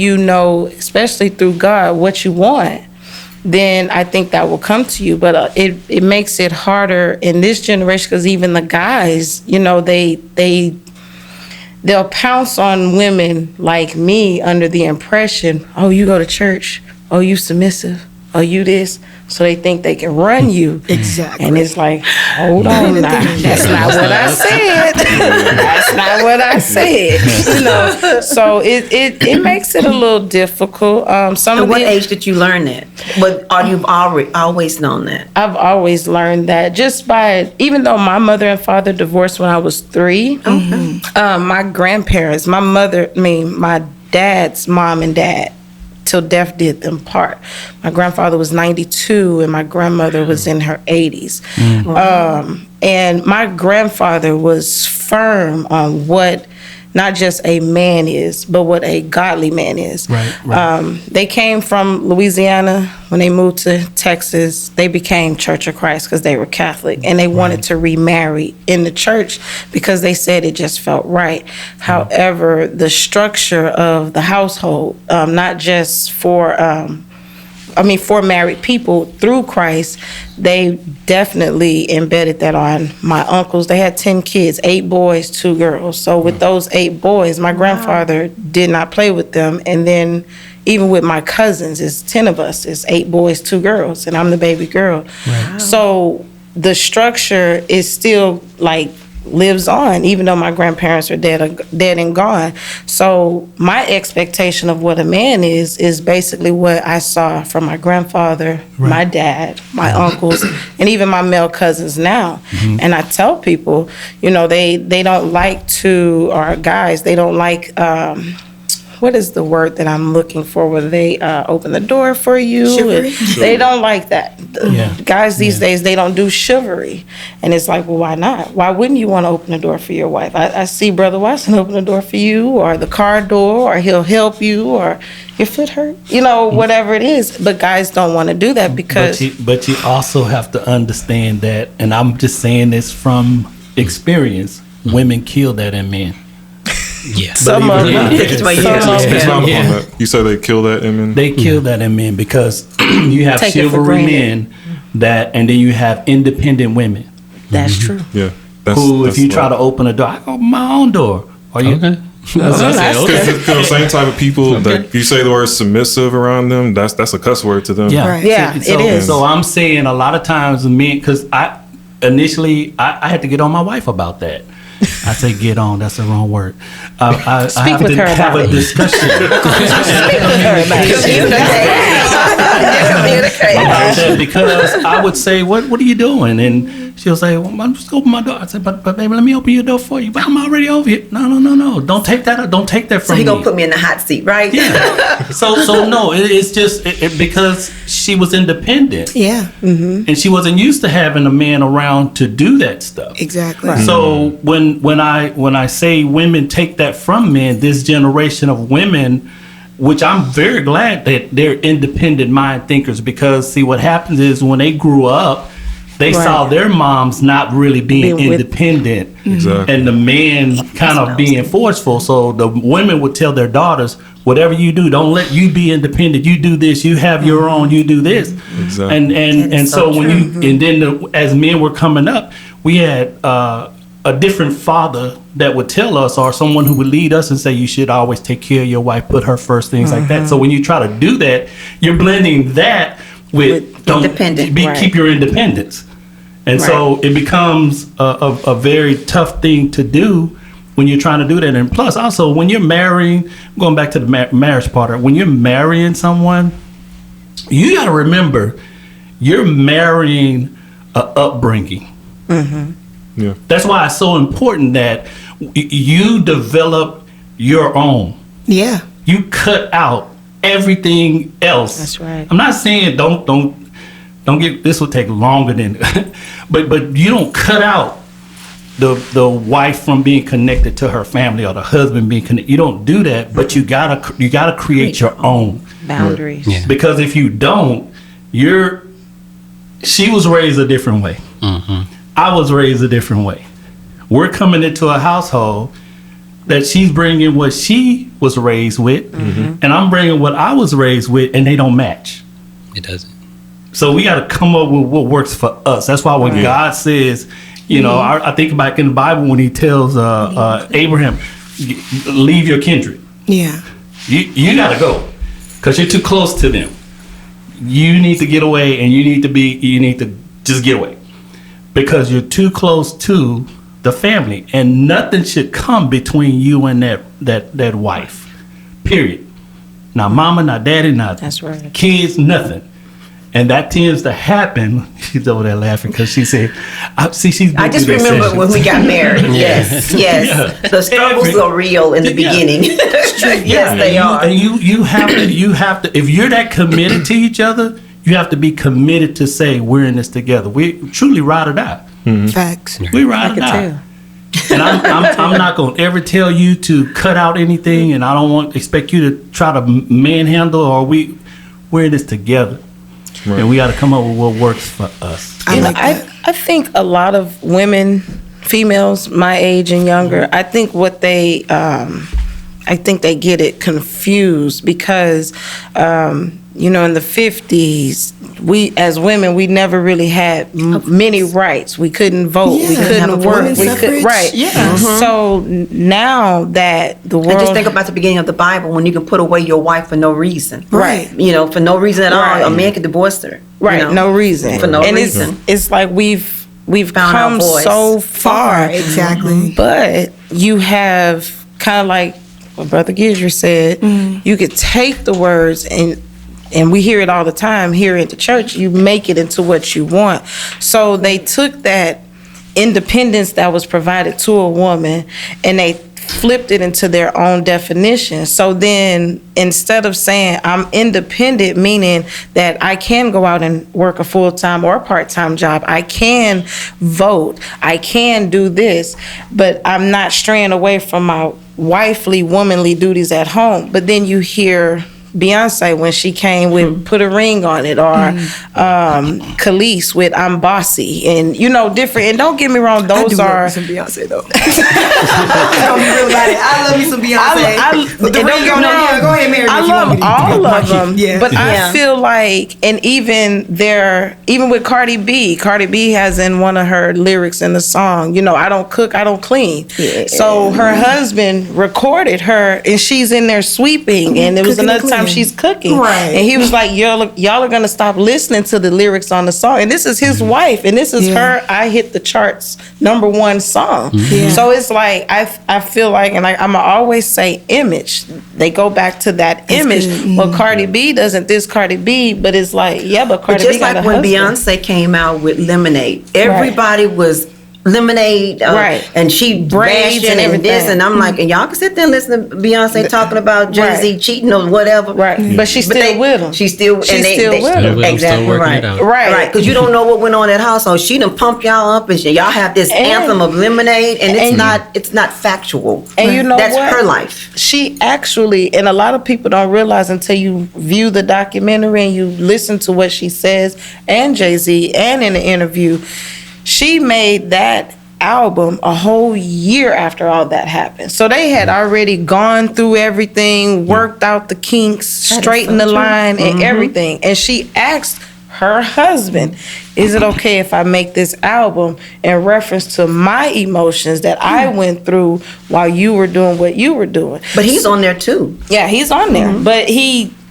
especially through God, what you want, then I think that will come to you. But it makes it harder in this generation, because even the guys, they'll pounce on women like me under the impression, oh, you go to church, oh, you submissive, oh, you this. So they think they can run you. Exactly. And it's like, hold on now. That's not what I said. That's not what I said. So it makes it a little difficult. At what age did you learn that? But you've always known that? I've always learned that just even though my mother and father divorced when I was 3, my grandparents, my dad's mom and dad, till death did them part. My grandfather was 92 and my grandmother was in her 80s. And my grandfather was firm on what not just a man is, but what a godly man is. They came from Louisiana. When they moved to Texas, they became Church of Christ because they were Catholic, and they wanted to remarry in the church because they said it just felt right. However, the structure of the household, not just for married people through Christ, they definitely embedded that on my uncles. They had 10 kids, 8 boys, 2 girls. So with those 8 boys, my grandfather did not play with them. And then even with my cousins, it's 10 of us. It's 8 boys, 2 girls, and I'm the baby girl. So the structure is still lives on, even though my grandparents are dead and gone. So my expectation of what a man is basically what I saw from my grandfather, my dad, my uncles, and even my male cousins now. And I tell people, they don't like to, or guys, they don't like, what is the word that I'm looking for, where they open the door for you? They don't like that. Guys these days, they don't do chivalry. And it's like, well, why not? Why wouldn't you want to open the door for your wife? I see Brother Watson open the door for you, or the car door, or he'll help you, or your foot hurt, whatever it is. But guys don't want to do that because... But you also have to understand that, and I'm just saying this from experience, women kill that in men. Yeah. Some of them. Expound upon that. You say they kill that in men? They kill that in men because you have Take it for chivalry granted. men and then you have independent women That's true. Yeah. who, if you try to love. open a door, I open my own door. Or you, Okay. That's what I that's say, okay. Because the same type of people that you say the word submissive around them, that's a cuss word to them. Yeah, Right. Yeah, so, it is. So I'm saying a lot of times men, because I had to get on my wife about that. I say get on. That's the wrong word. I Speak have with to her have about a it. discussion. Because I would say, what are you doing? And she'll say, well, I'm just opening my door. I said, but baby, let me open your door for you. But I'm already over here. No. Don't take that from So me. he gonna put me in the hot seat, right? Yeah. So no, it's just because she was independent. Yeah, And she wasn't used to having a man around to do that stuff. exactly. So when I say women take that from men, this generation of women, which I'm very glad that they're independent mind thinkers, because see what happens is when they grew up, they saw their moms not really being Being with- independent, Exactly. and the man kind of being forceful. So the women would tell their daughters, whatever you do, don't let you be independent. You do this, you have your own, you do this. Exactly. And so when you and then as men were coming up, we had a different father that would tell us, or someone who would lead us and say, you should always take care of your wife, put her first, things like that. So when you try to do that, you're blending that with independent, right. keep your independence. And so it becomes a very tough thing to do when you're trying to do that. And plus, also, when you're marrying, going back to the marriage part, when you're marrying someone, you got to remember, you're marrying a upbringing. Yeah. That's why it's so important that you develop your own. Yeah, You cut out everything else. That's right. I'm not saying don't get, this will take longer than but you don't cut out the wife from being connected to her family, or the husband being connected. You don't do that, but you gotta create your own. Boundaries. Yeah. Because if you don't, she was raised a different way. I was raised a different way. We're coming into a household that she's bringing what she was raised with, and I'm bringing what I was raised with, and they don't match. It doesn't. So we got to come up with what works for us. That's why when God says, you know, I think back in the Bible when he tells Abraham, leave your kindred. yeah, You got to go because you're too close to them. You need to get away, and you need to just get away because you're too close to the family, and nothing should come between you and that wife. Period. Not mama, not daddy, not That's right. kids, nothing. And that tends to happen. She's over there laughing because she said, she's been I just through these remember when sessions. we got married. Yes. Yeah. The struggles are real in the beginning. Yes, they are. And you have to, if you're that committed to each other, you have to be committed to say, we're in this together. We truly ride or die. facts. We ride or could die. tell. And I'm not going to ever tell you to cut out anything, and I don't expect you to try to manhandle, or we're in this together. Right. And we got to come up with what works for us. I like that. I think a lot of women, females my age and younger, I think what they, I think they get it confused because, you know, in the 50s, we as women, we never really had many rights. We couldn't vote. Yeah, we couldn't have work. women's We suffrage. could right. Yeah. So now that the world, And just think about the beginning of the Bible when you can put away your wife for no reason. Right. You know, for no reason at Right. all. A man could divorce her. right, you know, no reason For no and reason. it's like we've Found our come voice. so far. Exactly. But you have kind of like what Brother Gidger said, you could take the words and we hear it all the time here at the church, you make it into what you want. So they took that independence that was provided to a woman and they flipped it into their own definition. So then instead of saying I'm independent, meaning that I can go out and work a full-time or a part-time job, I can vote, I can do this, but I'm not straying away from my wifely, womanly duties at home. But then you hear Beyonce when she came with Put a Ring on It, or Khalees with I'm Bossy, and different. And don't get me wrong, those are some Beyonce though. Don't be real about it. I love me some Beyonce. But the ring on it, go ahead, Mary. I love all of them, Yeah. but I feel like, and even with Cardi B has in one of her lyrics in the song, I don't cook, I don't clean. Yeah. So her husband recorded her, and she's in there sweeping, and it was Cooking and another time cleaning. she's cooking, Right. and he was like, y'all are gonna stop listening to the lyrics on the song, and this is his wife, and this is her I hit the charts #1 song. Yeah. So it's like I feel like, and I'm always say image. They go back to that image. good. Well, Cardi B doesn't this Cardi B, but it's like, yeah, but But Cardi B just got like a when husband. Beyonce came out with Lemonade, everybody was Lemonade, Right. and she Braids bashing and and this, everything. and I'm like, and y'all can sit there and listen to Beyonce talking about Jay-Z Right. cheating or whatever. Right. But she's still with him. She's still with him. Still with him, Exactly still working right. it out. Right. Because you don't know what went on at household. She done pumped y'all up, and y'all have this And- anthem of Lemonade, and and- it's not factual. And you know that's what? her life. She actually, and a lot of people don't realize until you view the documentary and you listen to what she says, and Jay-Z, and in the interview, she made that album a whole year after all that happened. So they had already gone through everything, worked out the kinks, straightened the line and everything. And she asked her husband, is it okay if I make this album in reference to my emotions that I went through while you were doing what you were doing? But he's on there too. Yeah, he's on there. But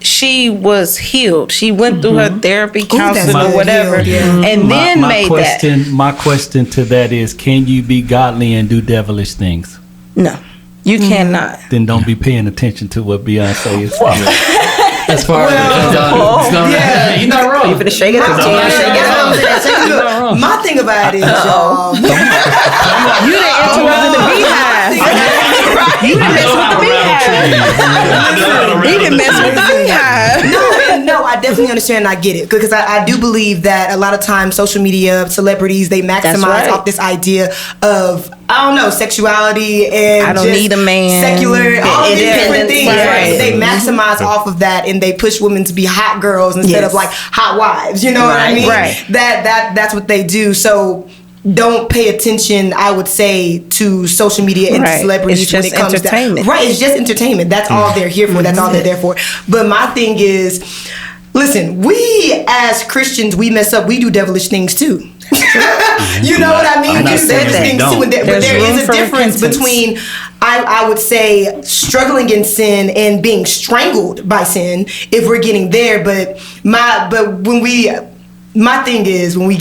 she was healed. She went through her therapy, counseling, that's or good. whatever, Healed, yeah. and then made that. My question to that is, can you be godly and do devilish things? No, you cannot. Then don't be paying attention to what Beyonce is saying. As far as you're not wrong. You finna shake it out. Look, my thing about it is, y'all. You didn't interrupt the beehive. You didn't mess with the beehive. He didn't mess with the beehive. No, I definitely understand and I get it. Because I do believe that a lot of times social media celebrities, they maximize right. off this idea of, I don't know, sexuality and I don't just need a man. secular, all these different Independence, things. right. Right? They maximize off of that and they push women to be hot girls instead Yes. of like hot wives. You know what I Right. mean? Right. That's what they do. So don't pay attention, I would say, to social media and to Right. celebrities It's when just it comes entertainment. to right. It's just entertainment. That's all they're here for. That's all they're there for. But my thing is, listen, we as Christians, we mess up. We do devilish things too. You know what I mean? I'm not We do saying devilish they things don't. too. But There's there room is a for difference repentance. between, I would say, struggling in sin and being strangled by sin. If we're getting there, my thing is when we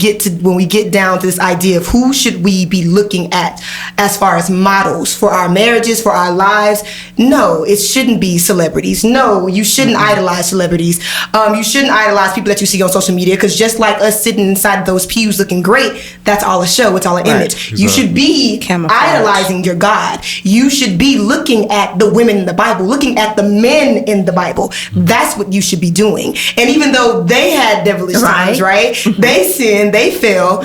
get down to this idea of who should we be looking at as far as models for our marriages, for our lives. No, it shouldn't be celebrities. No, you shouldn't idolize celebrities. You shouldn't idolize people that you see on social media, because just like us sitting inside those pews looking great, that's all a show. It's all an image. You should be Camouflage. idolizing your God. You should be looking at the women in the Bible, looking at the men in the Bible. That's what you should be doing. And even though they had devilish times, right? They sinned, they fell.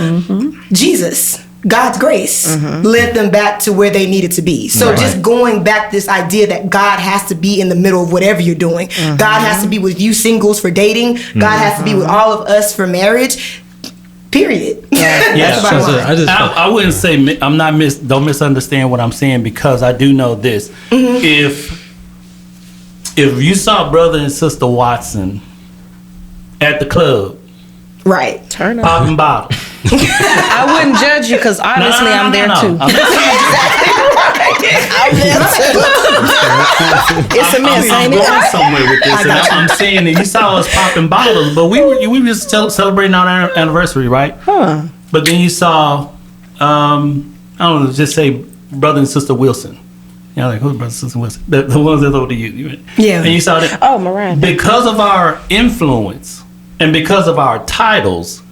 Jesus, God's grace, led them back to where they needed to be. So just going back to this idea that God has to be in the middle of whatever you're doing. God has to be with you singles for dating. God has to be with all of us for marriage. Period. Yeah, That's the bottom line. I wouldn't say don't misunderstand what I'm saying, because I do know this. If you saw brother and sister Watson at the club Right. Turn up. popping bottles, I wouldn't judge you because obviously No, I'm there too. I'm not It's a mess, I'm ain't it? going somewhere with this, and I'm saying that you saw us popping bottles, but we were just celebrating our anniversary, right? Huh. But then you saw, I don't know, just say brother and sister Wilson. You know, like, who's brother and sister Wilson? The ones that's over to you. Yeah. And you saw that. Oh, Miranda. Because of our influence and because of our titles,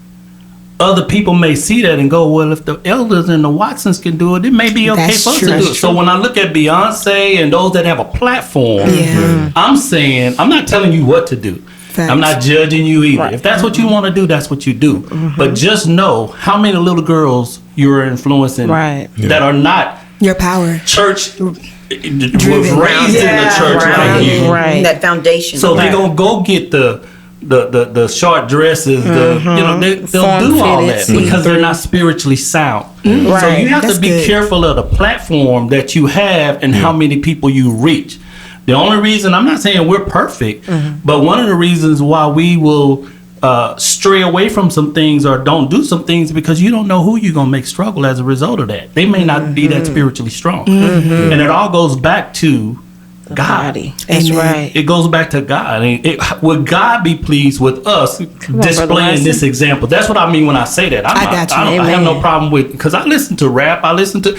other people may see that and go, well, if the elders and the Watsons can do it may be okay That's for us true. to do it. That's So when I look at Beyonce and those that have a platform, Yeah. I'm saying, I'm not telling you what to do. Facts. I'm not judging you either. Right. If that's what you want to do, that's what you do. But just know how many little girls you're influencing Right. that are not Your power. church was raised in the church like you. Right. That foundation. So they gonna go get the short dresses, they'll Form do all fitted, that because they're not spiritually sound. So Right. you have That's to be good. careful of the platform that you have and how many people you reach. The only reason, I'm not saying we're perfect, but one of the reasons why we will stray away from some things or don't do some things because you don't know who you're going to make struggle as a result of that. They may not be that spiritually strong. And it all goes back to God. Body. That's Amen. right. It goes back to God. Would God be pleased with us Brother displaying this Watson. example? That's what I mean when I say that. I got you. I have no Amen. problem with because I listen to rap. I listen to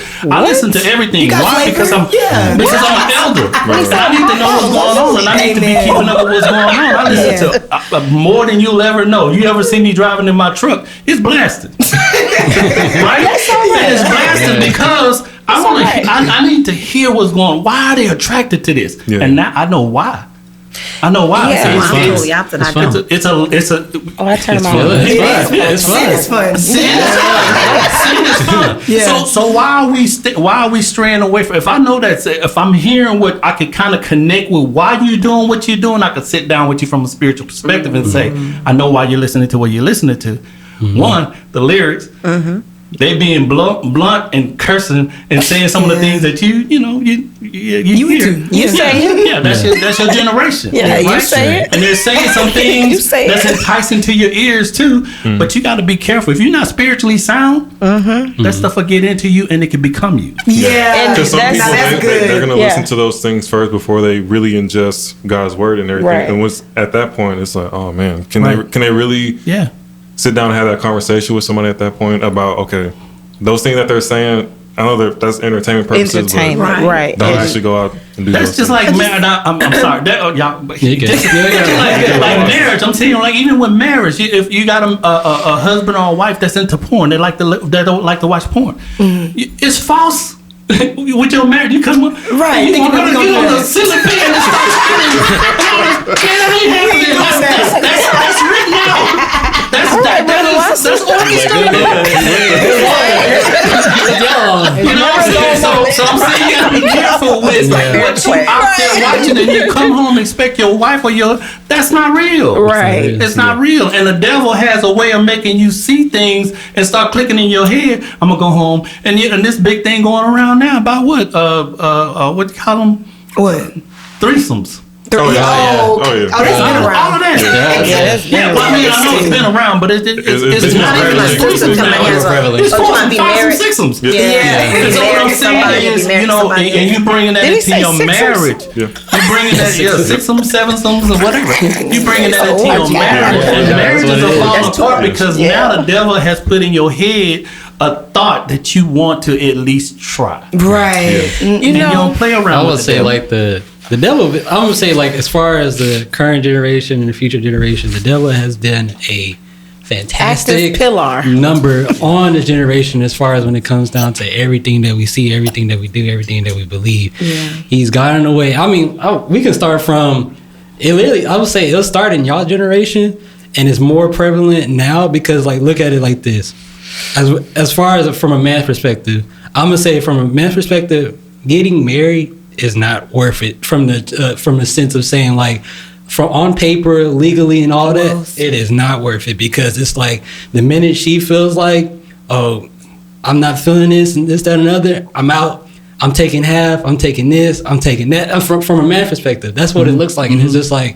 everything. You got Why? flavor? Because I'm Yeah. because I'm an elder. I need to know what's going on, and I need to be Amen. keeping up with what's going on. I listen to more than you'll ever know. You ever see me driving in my truck? It's blasted, right? And it's blasted because I want to. I need to hear what's going on. Why are they attracted to this? Yeah. And now I know why. I know why. Yeah. It's- I'm it's- totally opposite. I fun. do. it's a Oh, I turned my fun. on. It's fun. It's fun. It's fun. Sin is fun. Yeah. So why are we straying away from? If I know that, if I'm hearing what I can kind of connect with why you're doing what you're doing, I could sit down with you from a spiritual perspective and say, I know why you're listening to what you're listening to. One, the lyrics. They being blunt and cursing and saying some of the things that you hear. into. You say it. Yeah, that's your generation. Yeah, you say it. And they're saying some You things say that's it. enticing to your ears too. But you got to be careful. If you're not spiritually sound, that stuff will get into you and it can become you. Yeah. And Because some That's- people, that's they're going to good. listen Yeah. to those things first before they really ingest God's word and everything. Right. And once at that point, it's like, oh man, can Right. they really Yeah. sit down and have that conversation with somebody at that point about, okay, those things that they're saying, I know that's entertainment purposes, Entertainment, but right. don't And- actually go out and do That's those just things. like marriage. I'm sorry. Y'all, You good. just like marriage. I'm telling you, like even with marriage, if you got a husband or a wife that's into porn, they don't like to watch porn. It's false. With your marriage, you come Right. You Think want you're to gonna get go on the there. ceiling fan and start spinning. That's written out. That's orchestrated. You know what I'm saying? So I'm saying you gotta be careful with what you out there watching and you come home and expect your wife or that's not real. Right. It's not real. And the devil has a way of making you see things and start clicking in your head. I'm gonna go home and this big thing going around now about what? What do you call them? What? Threesomes. Oh, yeah. Oh, Oh, yeah. oh, that's been All around. of that. Yeah, well, I mean, I know it's been around, but it's It's not even prevalent. like threesomes now. It's prevalent. It's So you four wanna be fives and married? sixums. Yeah. And so what I'm saying is, and you bringing that Did he into say your sixums? marriage. Yeah. You bringing that, sixums, sevensums, or whatever. You bringing that into your orgy. marriage, and Yeah, marriages that's what are it is. falling That's apart what it is. because now the devil has put in your head a thought that you want to at least try. Right. You And you know, don't play around I with would the say devil. like the devil. I'm gonna say like as far as the current generation and the future generation, the devil has been a fantastic Active pillar. number on the generation as far as when it comes down to everything that we see, everything that we do, everything that we believe. Yeah. He's gotten away. I mean, we can start from it. Literally, I would say it'll start in y'all generation, and it's more prevalent now because like look at it like this. As far as from a man's perspective, I'm gonna say from a man's perspective, getting married is not worth it from the sense of saying like from on paper legally and all that it is not worth it because it's like the minute she feels like, oh, I'm not feeling this and this, that, and another, I'm out, I'm taking half, I'm taking this, I'm taking that. From a man's perspective, that's what it looks like. And it's just like,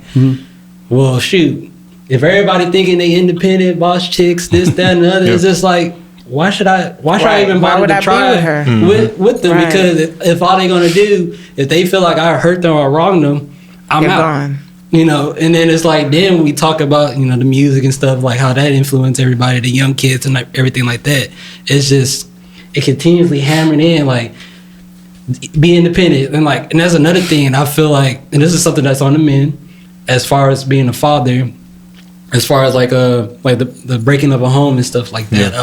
well, shoot, if everybody thinking they independent boss chicks, this, that, and the other, it's just like, why should I Right. even Why bother would to I be try with her? with them? Right. Because if all they're gonna do, if they feel like I hurt them or wronged them, I'm You're out. gone. You know, and then it's like then we talk about, you know, the music and stuff, like how that influenced everybody, the young kids and like everything like that. It's just it continuously hammering in like be independent and like, and that's another thing I feel like, and this is something that's on the men as far as being a father, as far as like the breaking of a home and stuff like that.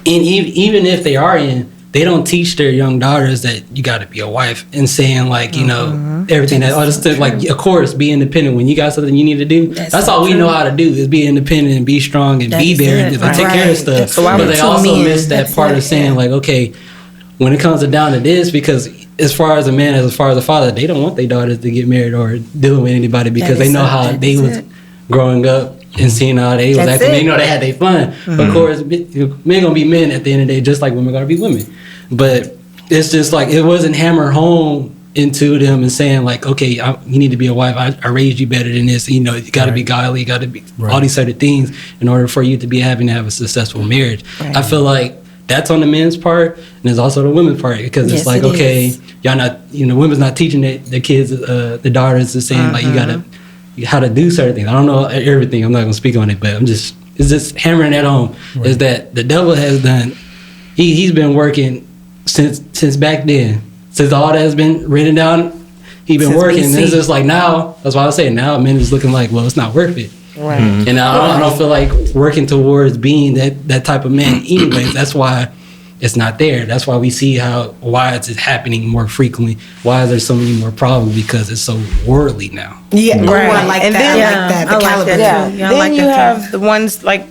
And even if they are in, they don't teach their young daughters that you got to be a wife and saying like, you know, everything that all this stuff, like of course be independent when you got something you need to do. That's all we know how to do is be independent and be strong and be That's there it, and take care of right. stuff. So why But would they two also men- miss that That's part it, of saying yeah. like, okay, when it comes down to this, because as far as a man, as far as a father, they don't want their daughters to get married or dealing with anybody because they know how they was growing up and seeing how they was acting. They know they had their fun. But of course, men gonna be men at the end of the day, just like women gonna be women. But it's just like it wasn't hammered home into them and saying like, okay, you need to be a wife. I raised you better than this. You know, you got to be godly. You got to be all these certain things in order for you to be having to have a successful marriage. I feel like that's on the men's part, and there's also the women's part because it's like, okay, y'all not, you know, women's not teaching the kids, the daughters, the saying like you gotta how to do certain things. I don't know everything. I'm not gonna speak on it, but it's just hammering that home. Is that the devil has done? He's been working since back then. Since all that has been written down, he's been working. And it's just like now, that's why I was saying now men is looking like, well, it's not worth it. Right. And I don't feel like working towards being that type of man anyways. That's why it's not there. That's why we see why it's happening more frequently. Why is there so many more problems? Because it's so worldly now. Yeah, Right. I like And that. then- I like that. The I like caliber. that. Yeah. Yeah, I Then like you that too. have the ones like,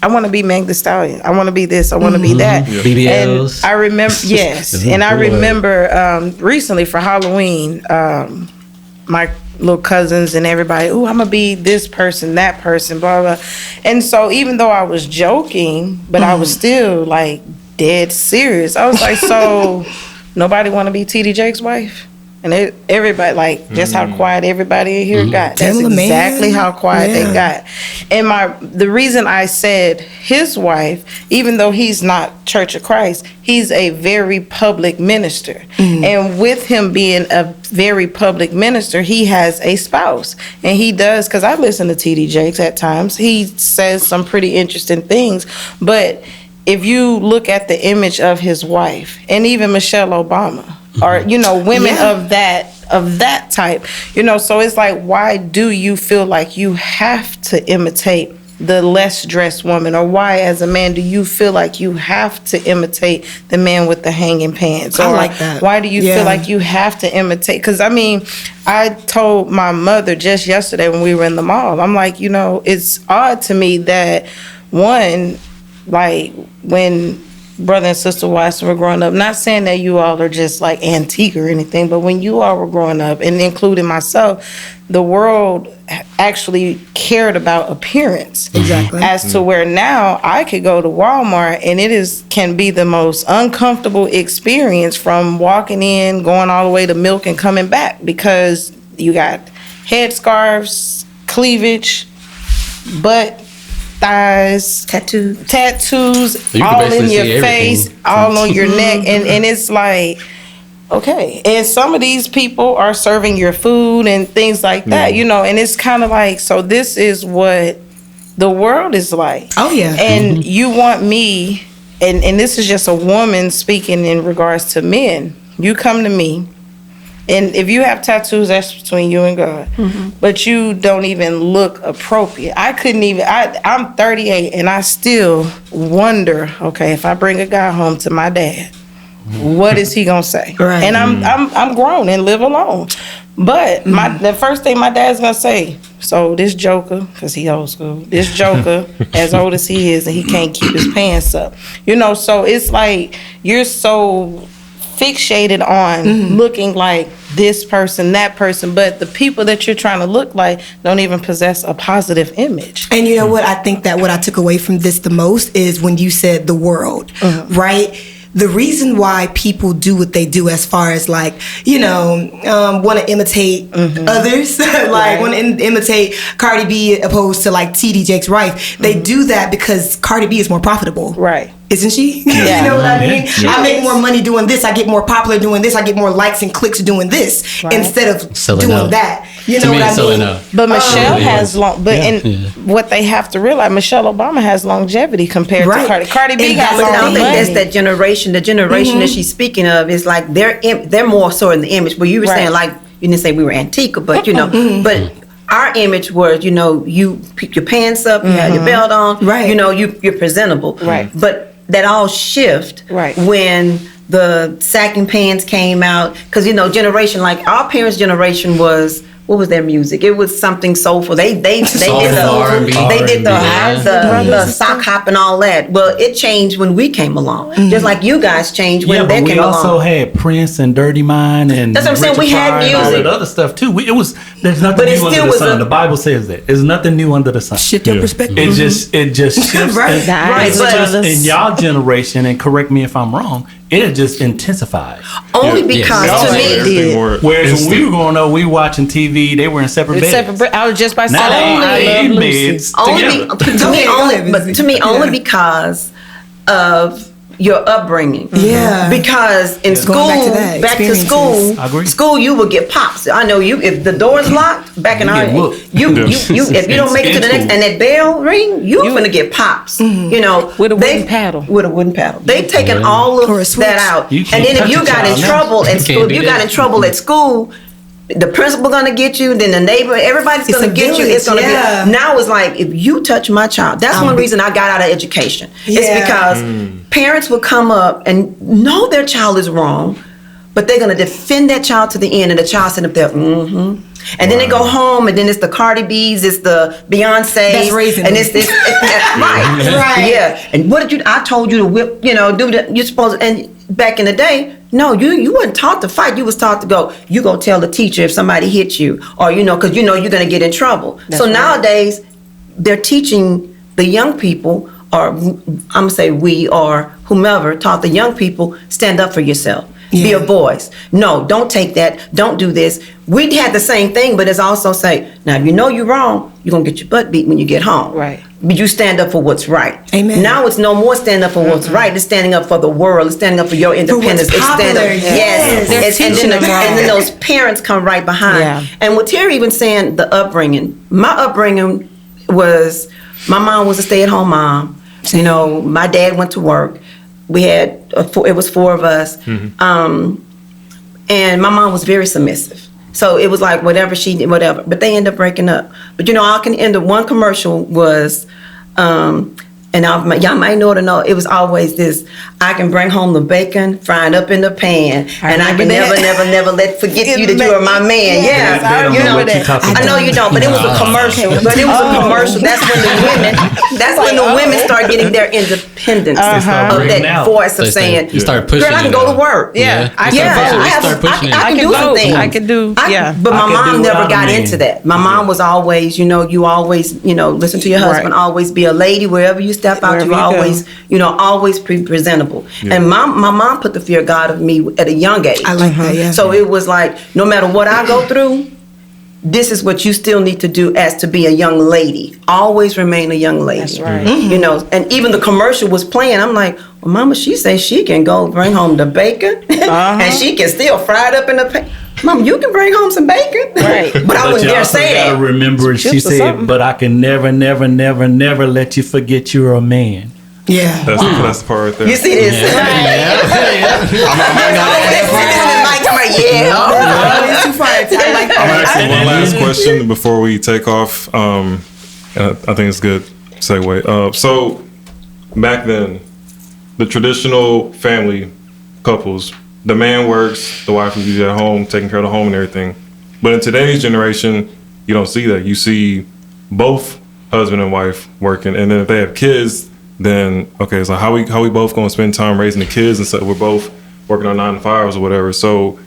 I want to be Meg Thee Stallion. I want to be this. I want to be that. BBLs. And I remember, yes. And I remember recently for Halloween, my little cousins and everybody, ooh, I'm going to be this person, that person, blah, blah. And so even though I was joking, but I was still like dead serious. I was like, so nobody want to be TD Jake's wife? And everybody, like, just how quiet everybody in here got. That's Tell a man. exactly how quiet they got. And the reason I said his wife, even though he's not Church of Christ, he's a very public minister. And with him being a very public minister, he has a spouse. And he does, because I listen to TD Jakes at times, he says some pretty interesting things. But if you look at the image of his wife, and even Michelle Obama, or, you know, women of that type, you know, so it's like, why do you feel like you have to imitate the less dressed woman? Or why, as a man, do you feel like you have to imitate the man with the hanging pants? Or I like that. why do you Yeah. feel like you have to imitate? Because, I mean, I told my mother just yesterday when we were in the mall, I'm like, you know, it's odd to me that, one, like, when brother and sister Watson were growing up, not saying that you all are just like antique or anything, but when you all were growing up, and including myself, the world actually cared about appearance. Exactly. As to where now I could go to Walmart and can be the most uncomfortable experience, from walking in, going all the way to milk and coming back, because you got headscarves, cleavage, butt, thighs, tattoos You can all in basically your see face, everything. all on your neck, and it's like, okay. And some of these people are serving your food and things like that, you know, and it's kind of like, so this is what the world is like. Oh, yeah. And you want me, and this is just a woman speaking in regards to men. You come to me, and if you have tattoos, that's between you and God. But you don't even look appropriate. I couldn't even, I'm 38 and I still wonder, okay, if I bring a guy home to my dad, what is he gonna say? Right. And I'm grown and live alone. But the first thing my dad's gonna say, so this joker, because he old school, this joker, as old as he is, and he can't keep his pants up. You know, so it's like you're so fixated on looking like this person, that person, but the people that you're trying to look like don't even possess a positive image. And you know what? I think that what I took away from this the most is when you said the world, right? The reason why people do what they do, as far as like, you know, want to imitate others, like want to imitate Cardi B opposed to like TD Jake's wife, they do that because Cardi B is more profitable. Right. Isn't she? Yeah. You know what I mean? Yeah. I make more money doing this. I get more popular doing this. I get more likes and clicks doing this instead of Selling doing out. that. You To know me, what it's I selling mean? out. But Michelle Yeah. has what they have to realize, Michelle Obama has longevity compared to Right. Cardi. Cardi B And got that's But I long think that's money. that generation. The generation that she's speaking of is like they're more so in the image. But you were saying, like, you didn't say we were antique, but you know, but our image was, you know, you pick your pants up, you have your belt on, Right. You know, you're presentable, Right. But that all shift Right. when the sagging pants came out, because you know, generation like our parents' generation was what was their music? It was something soulful. They did R&B. the sock hop and all that. Well, it changed when we came along, just like you guys changed when Yeah, they but we came also along. had Prince and Dirty Mind and That's what I'm saying, we Richard had Pryor and all music. that other stuff too. There's nothing But it new still under the was sun. a- The Bible says that. There's nothing new under the sun. Shift your Yeah. perspective. It just shifts. Right. and- Right, it's but- just in y'all generation, and correct me if I'm wrong, it just intensified. Only Yeah. because Yes. to Yeah. me, Everything more Whereas when we instant. were growing up, we were watching TV. They were in separate beds. I was just about to Now say, they I in love Lucy. beds only together. to me Go only, ahead, but Missy. to me only Yeah. because of your upbringing. Yeah. Because in school, Going back to that, back to experiences. school, I agree. school you would get pops. I know you. If the door's locked, back in You our get whooped. you Yeah. if you don't make it to the next School. and that bell ring, you're gonna get pops. You know, With a they- wooden paddle. With a wooden paddle. They've taken Yeah. all Or a of switch. that out. You And can't then if touch you a got in child now. trouble at You school, can't if do you got that. in trouble at school. The principal gonna get you, then the neighbor, everybody's It's gonna a get you. It's gonna village, yeah. be now. It's like if you touch my child. That's one reason I got out of education. It's Yeah. because parents will come up and know their child is wrong, but they're gonna defend that child to the end, and the child sitting up there, and then they go home, and then it's the Cardi B's, it's the Beyonce, That's raising and them. it's this, right, Right. yeah. And what did you? I told you to whip, do that. You're supposed, and back in the day, no, you weren't taught to fight. You was taught to go. You go tell the teacher if somebody hits you, or because you're gonna get in trouble. So nowadays, they're teaching the young people, or I'm gonna say we or whomever taught the young people, stand up for yourself. Be a Yeah. voice. No, don't take that. Don't do this. We had the same thing, but it's also say, now if you know you're wrong, you're gonna get your butt beat when you get home. Right. But you stand up for what's right. Amen. Now it's no more stand up for what's right. It's standing up for the world. It's standing up for your independence. It's popular, standing up. yes. They're teaching them wrong. And then those parents come right behind. Yeah. And what Terry even saying, the upbringing. My upbringing was, my mom was a stay-at-home mom. My dad went to work. We had, it was 4 of us. And my mom was very submissive. So it was like whatever she did, whatever. But they ended up breaking up. But I can end up, one commercial was, and y'all might know it or know, it was always this, I can bring home the bacon, fried up in the pan, and I can remember never let forget you that you are my man. Yes, Yeah, I remember what you're that. talking I know you don't, but it was a commercial. But it was a commercial. That's when the women start getting their independence start of breaking that out. voice of saying, You start pushing girl, I can it go out. to work. Yeah, I They can start pushing- vote. they start pushing it. I I can can do some vote. things. I can do, yeah. But my I can mom do never without a got man. into that. My mom was always, you always, listen to your husband, Right. always be a lady wherever you step out. Wherever You you go. always, always be presentable. And my mom put the fear of God of me at a young age. I like that, yeah. So it was like, no matter what I go through, this is what you still need to do as to be a young lady. Always remain a young lady. That's right. And even the commercial was playing. I'm like, well, Mama, she says she can go bring home the bacon, and she can still fry it up in the pan. Mom, you can bring home some bacon, Right. but I wouldn't you dare also say gotta that. remember, she Chips or said, something. but I can never, never, never, never let you forget you're a man. Yeah. That's the part right there. You see this? Yeah. Too far. I like I'm that. asking one last question before we take off. And I think it's a good segue. So back then, the traditional family couples, the man works, the wife is usually at home, taking care of the home and everything. But in today's generation, you don't see that. You see both husband and wife working, and then if they have kids, then okay, it's like how we both gonna spend time raising the kids, and so we're both working on 9 to 5s or whatever. So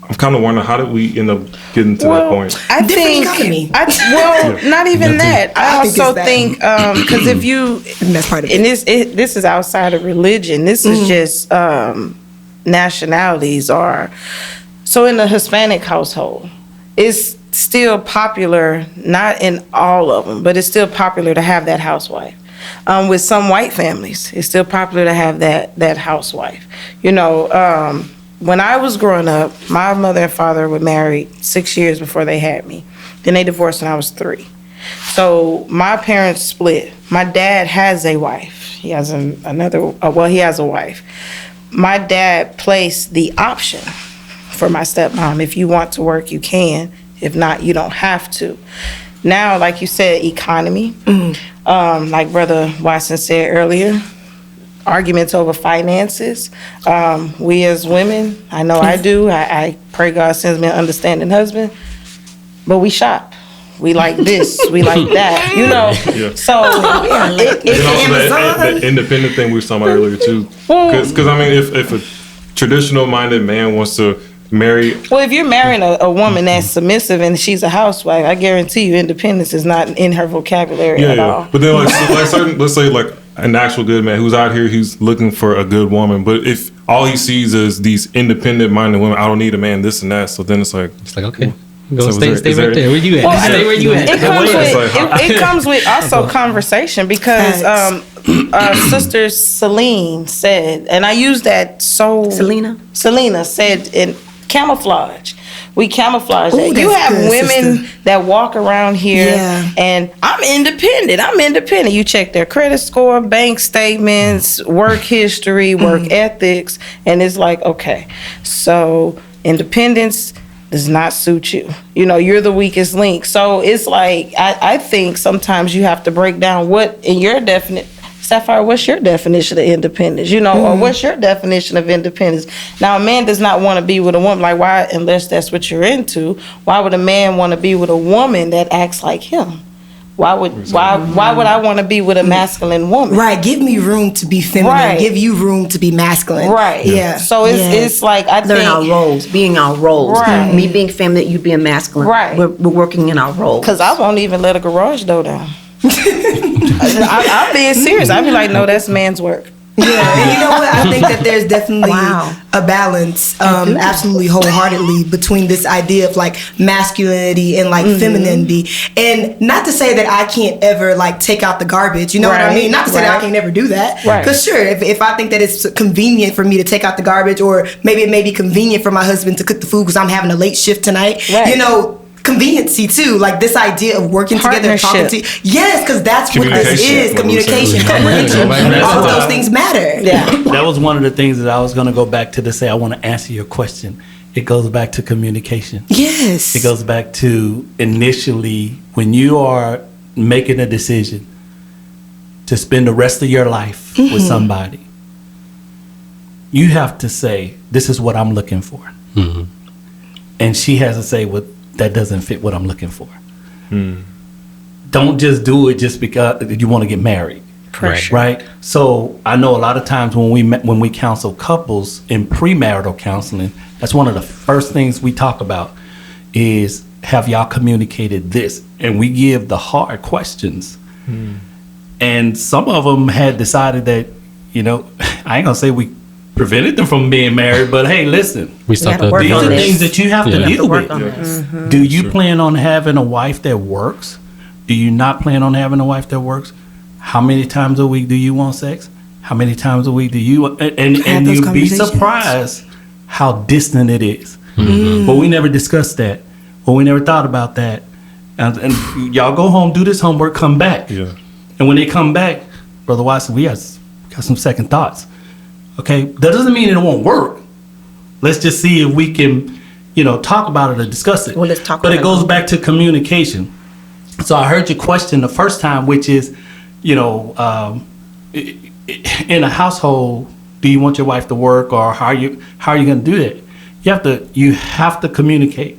I'm kind of wondering, how did we end up getting to that point? I Different think, economy. not even that. I think also it's that. think, because if you, And that's part of and it. this is outside of religion. This is just nationalities are. So in the Hispanic household, it's still popular, not in all of them, but it's still popular to have that housewife. With some white families, it's still popular to have that housewife. When I was growing up, my mother and father were married 6 years before they had me. Then they divorced when I was 3. So my parents split. My dad has a wife. He has he has a wife. My dad placed the option for my stepmom. If you want to work, you can. If not, you don't have to. Now, like you said, economy. Like Brother Watson said earlier, arguments over finances. We as women, I know I do. I pray God sends me an understanding husband. but we shop. We like this, we like that, you know. Yeah. So And also the independent thing we were talking about earlier too. Because I mean, if a traditional minded man wants to marry, well, if you're marrying a woman that's submissive and she's a housewife, I guarantee you independence is not in her vocabulary at all. But then like certain, let's say like an actual good man who's out here, who's looking for a good woman, but if all he sees is these independent minded women, I don't need a man, this and that. So then it's like, okay. Go So stay is there- right there. Where you at? Well, Stay where you at. It comes with also conversation because Sister Celine said, and I use that so. Selena said in camouflage. We camouflage that. Ooh, You that's have good, women sister. that walk around here Yeah. and I'm independent. You check their credit score, bank statements, work history, work ethics, and it's like, okay, so independence does not suit you. You know, you're the weakest link. So it's like, I think sometimes you have to break down what in your Sapphire, what's your definition of independence? You know, or what's your definition of independence? Now, a man does not want to be with a woman, like why, unless that's what you're into, why would a man want to be with a woman that acts like him? Why would I want to be with a masculine woman? Right, give me room to be feminine. Right. Give you room to be masculine. Right. Yeah. So it's like I Learn our think roles, being our roles. Right. Me being feminine, you being masculine. Right. We're working in our roles. because I won't even let a garage door down. I'm being serious. I'd be like, no, that's man's work. Yeah, and you know what? I think that there's definitely Wow. a balance, absolutely wholeheartedly, between this idea of like masculinity and like femininity. And not to say that I can't ever like take out the garbage, you know what I Right, mean? Not to say that I right. can never do that. Right. Because sure, if I think that it's convenient for me to take out the garbage, or maybe it may be convenient for my husband to cook the food because I'm having a late shift tonight, Right. you know, conveniency too, like this idea of working together, talking to Partnership. yes, because that's what this Communication, is, like we were saying. communication, comprehension, all of those things matter. Yeah. That was one of the things that I was going to go back to say I want to answer your question. It goes back to communication. Yes. It goes back to initially when you are making a decision to spend the rest of your life with somebody, you have to say, this is what I'm looking for. And she has to say, well, that doesn't fit what I'm looking for. Don't just do it just because you want to get married. Pressure. Right. So I know a lot of times when we counsel couples in premarital counseling, that's one of the first things we talk about is, have y'all communicated this? And we give the hard questions. And some of them had decided that, you know, I ain't gonna say we prevented them from being married, but hey, listen, We stopped gotta up work these on are this. things that you have to Yeah. deal work with. on this. Do you plan on having a wife that works? Do you not plan on having a wife that works? How many times a week do you want sex? How many times a week do you and Have those you'd be conversations. surprised how distant it is. But we never discussed that. Or we never thought about that. And y'all go home, do this homework, come back. Yeah. And when they come back, Brother Watson, we got some second thoughts. Okay? That doesn't mean it won't work. Let's just see if we can, talk about it or discuss it. Well, let's talk But about it goes it. back to communication. So I heard your question the first time, which is, in a household, do you want your wife to work, or how are you going to do that? You have to communicate.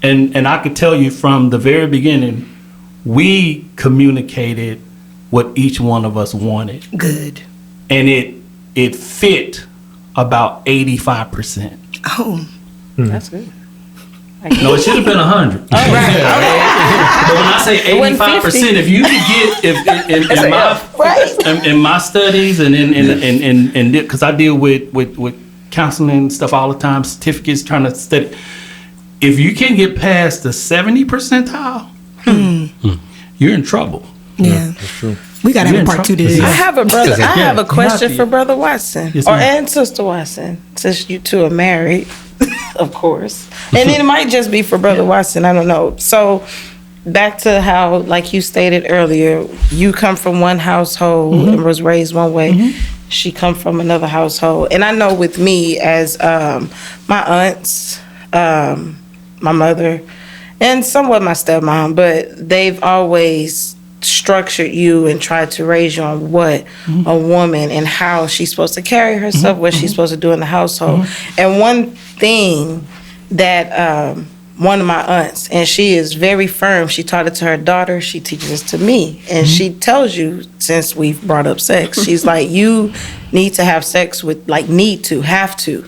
And I could tell you from the very beginning, we communicated what each one of us wanted, Good. and it fit about 85%. Oh. That's good. No, it should have been 100. But when I say 85%, if you could get in my studies and because I deal with counseling stuff all the time, certificates, trying to study. If you can get past the 70 percentile, you're in trouble. Yeah. That's true. We gotta have You're a in part 2 to trouble. this. I have a brother. I have a You question have to. for Brother Watson, Yes, or ma'am. and Sister Watson, since you two are married, of course. And it might just be for Brother Watson. I don't know. So back to how, like you stated earlier, you come from one household and was raised one way. She come from another household, and I know with me as my aunts, my mother, and somewhat my stepmom, but they've always structured you and tried to raise you on what a woman and how she's supposed to carry herself, what she's supposed to do in the household. And one thing that one of my aunts, and she is very firm. She taught it to her daughter. She teaches it to me, and she tells you, since we've brought up sex, she's like, you need to have sex with, like, have to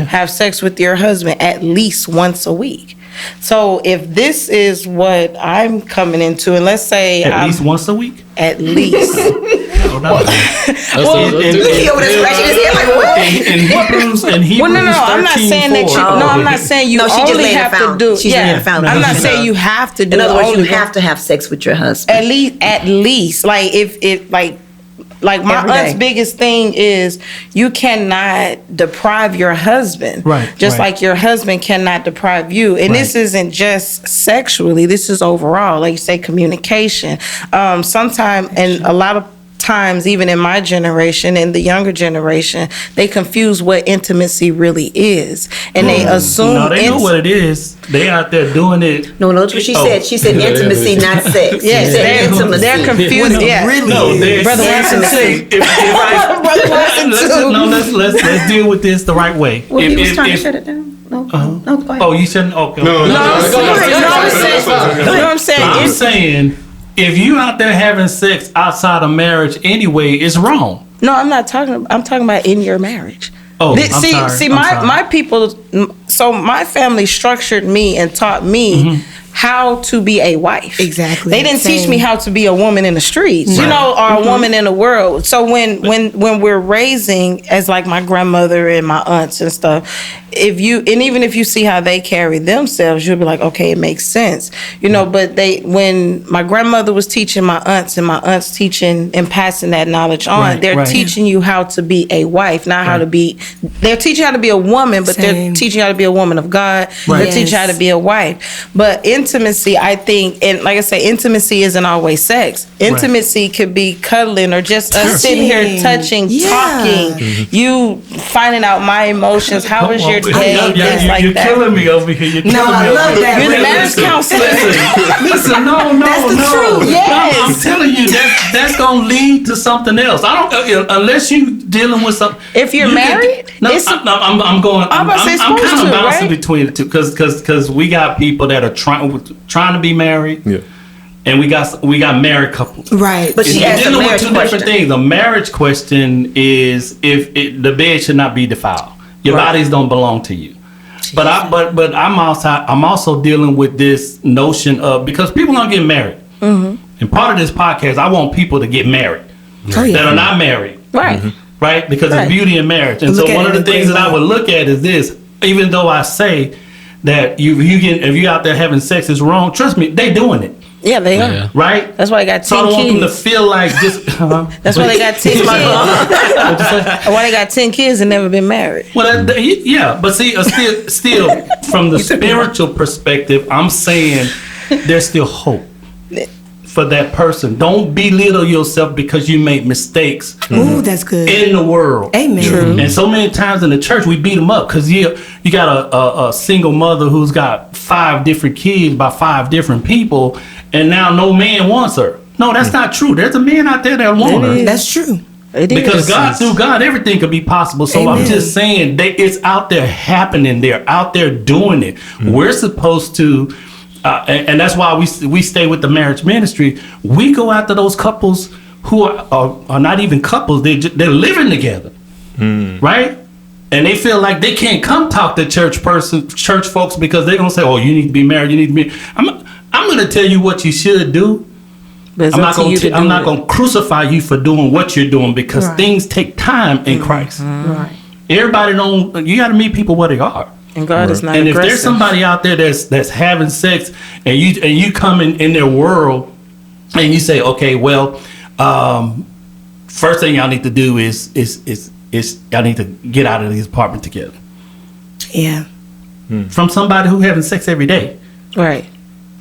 have sex with your husband at least once a week. So if this is what I'm coming into, and let's say At least once a week? at least. He over there scratching his head like, what? In Hebrews, Well, no, I'm not 13, saying that you. 4. No, I'm not saying you No, she just only laid a have to found- do. she's laying a foundation. I'm not saying you have to do. In other words, only you have to have sex with your husband. at least, like if it like my Every aunt's day. biggest thing is you cannot deprive your husband, Right, just right. like your husband cannot deprive you. And this Right. isn't just sexually, this is overall, like you say, communication. Sometimes, and a lot of times, even in my generation and the younger generation, they confuse what intimacy really is, and they assume No, they know what it is. They out there doing it. No, that's what she Oh. said. She said intimacy, not sex. She Yes, said intimacy. they're confused. Yeah, No, they're Brother Watson saying, too. Brother Watson too. Let's deal with this the right way. Well, he was trying to if- shut it down. No, no, go ahead. Oh, you shouldn't. Okay. No, I'm saying I'm saying if you out there having sex outside of marriage anyway, it's wrong. no, I'm not talking. I'm talking about in your marriage. Oh, Th- I'm see, sorry. see, I'm my sorry. my people. So my family structured me and taught me how to be a wife. Exactly. They didn't teach Same. me how to be a woman in the streets, you Right. know, or a woman in the world. So when we're raising as like my grandmother and my aunts and stuff, even if you see how they carry themselves, you'll be like, okay, it makes sense, you know. But when my grandmother was teaching my aunts and my aunts teaching and passing that knowledge on, Right, they're right. teaching you how to be a wife, not how to be. They're teaching you how to be a woman, but they're Same. teaching you how to be a woman of God. They're Yes. teaching you how to be a wife. But intimacy, I think, and like I say, intimacy isn't always sex. Intimacy could be cuddling or just us sitting here touching, Yeah. talking, you finding out my emotions. How was your day? Things like you're that. killing me over here. You're killing No, I me over love here. that. You're the Listen, marriage counselor. Listen, no, That's the truth. Yes. No, I'm telling you, that's gonna lead to something else. I don't unless you dealing with something. If you're married, no, it's- I'm going. I'm about to say I'm supposed kind of to, bouncing right? between the two because we got people that are trying to be married, Yeah. and we got married couples. Right. But she You're asked a dealing with marriage two question. different things. A marriage question is if the bed should not be defiled. Your bodies don't belong to you. But I'm also dealing with this notion of, because people aren't getting married. And part of this podcast, I want people to get married that are not married, right. right? Because Right. there's beauty in marriage. And Look so at one it of the in a things great that I light. would look at is this. Even though I say that if you out there having sex is wrong, trust me, they doing it, Yeah, they are. Yeah. right? That's why I got So I 10 don't want them to kids. feel like just. That's why they got 10 kids. Why they got 10 kids and never been married. Well, yeah, but see, still, from the spiritual perspective, I'm saying there's still hope for that person. Don't belittle yourself because you made mistakes Ooh, that's good. in the world. Amen. True. And so many times in the church, we beat them up because you got a single mother who's got 5 different kids by 5 different people, and now no man wants her. No, that's not true. There's a man out there that want her. That's true. It Because is. through God, everything could be possible. So I'm Amen. just saying it's out there happening. They're out there doing it. We're supposed to, and that's why we stay with the marriage ministry. We go after those couples who are not even couples. They're living together, right? And they feel like they can't come talk to church folks because they're gonna say, "Oh, you need to be married. You need to be." I'm gonna tell you what you should do. But it's I'm up not to you going to I'm do not it. going to crucify you for doing what you're doing because things take time in Christ. Right. Everybody don't. You got to meet people where they are. And God is not And if aggressive. there's somebody out there that's having sex and you come in their world and you say, okay, well, first thing y'all need to do is y'all need to get out of this apartment together. Yeah. From somebody who having sex every day. Right.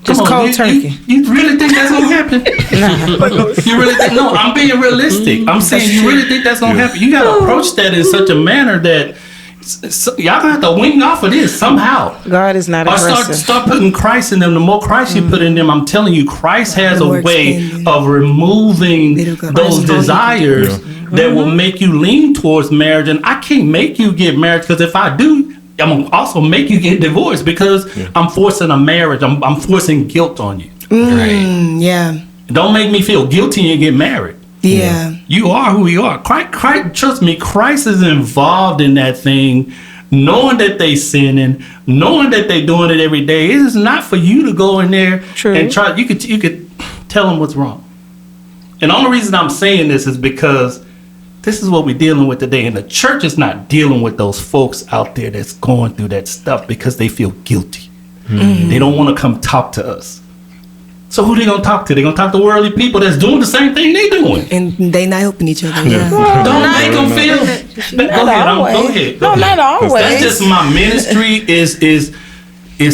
Just Come on, cold you- turkey. You really think that's gonna happen? You really think? No, I'm being realistic. I'm saying you really think that's gonna happen. You gotta approach that in such a manner that y'all gonna have to wing off of this somehow. God is not Or aggressive. start putting Christ in them. The more Christ you put in them, I'm telling you, Christ has The a more way expanded. of removing Little God. those Christ. desires that will make you lean towards marriage. And I can't make you get married because if I do, I'm gonna also make you get divorced because I'm forcing a marriage. I'm forcing guilt on you. Yeah. Don't make me feel guilty and get married. Yeah. You are who you are. Christ, trust me, Christ is involved in that thing, knowing that they sinning, knowing that they doing it every day. It is not for you to go in there and try. You could tell them what's wrong. And the only reason I'm saying this is because this is what we're dealing with today. And the church is not dealing with those folks out there that's going through that stuff because they feel guilty. They don't want to come talk to us. So who they gonna talk to? They gonna talk to worldly people that's doing the same thing they doing. And they not helping each other. Yeah. Don't make them feel. Go ahead. No, not always. That's just my ministry. Is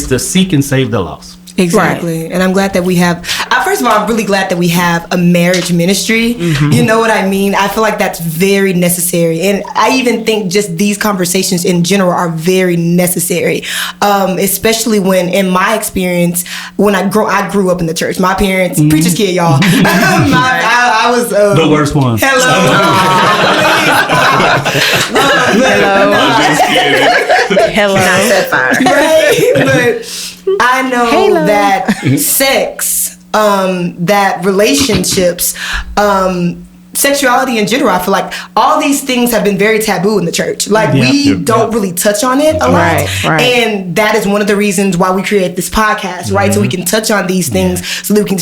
to seek and save the lost. Exactly. Right. And I'm glad that we have, first of all, I'm really glad that we have a marriage ministry. You know what I mean? I feel like that's very necessary. And I even think just these conversations in general are very necessary. Especially when, in my experience, when I grew up in the church. My parents, preacher's kid, y'all. I was the worst one. Hello. Hello. Not set fire. Right? But I know that sex, that relationships, sexuality in general, I feel like all these things have been very taboo in the church. Like we don't really touch on it a lot. Right. And that is one of the reasons why we create this podcast, right? So we can touch on these things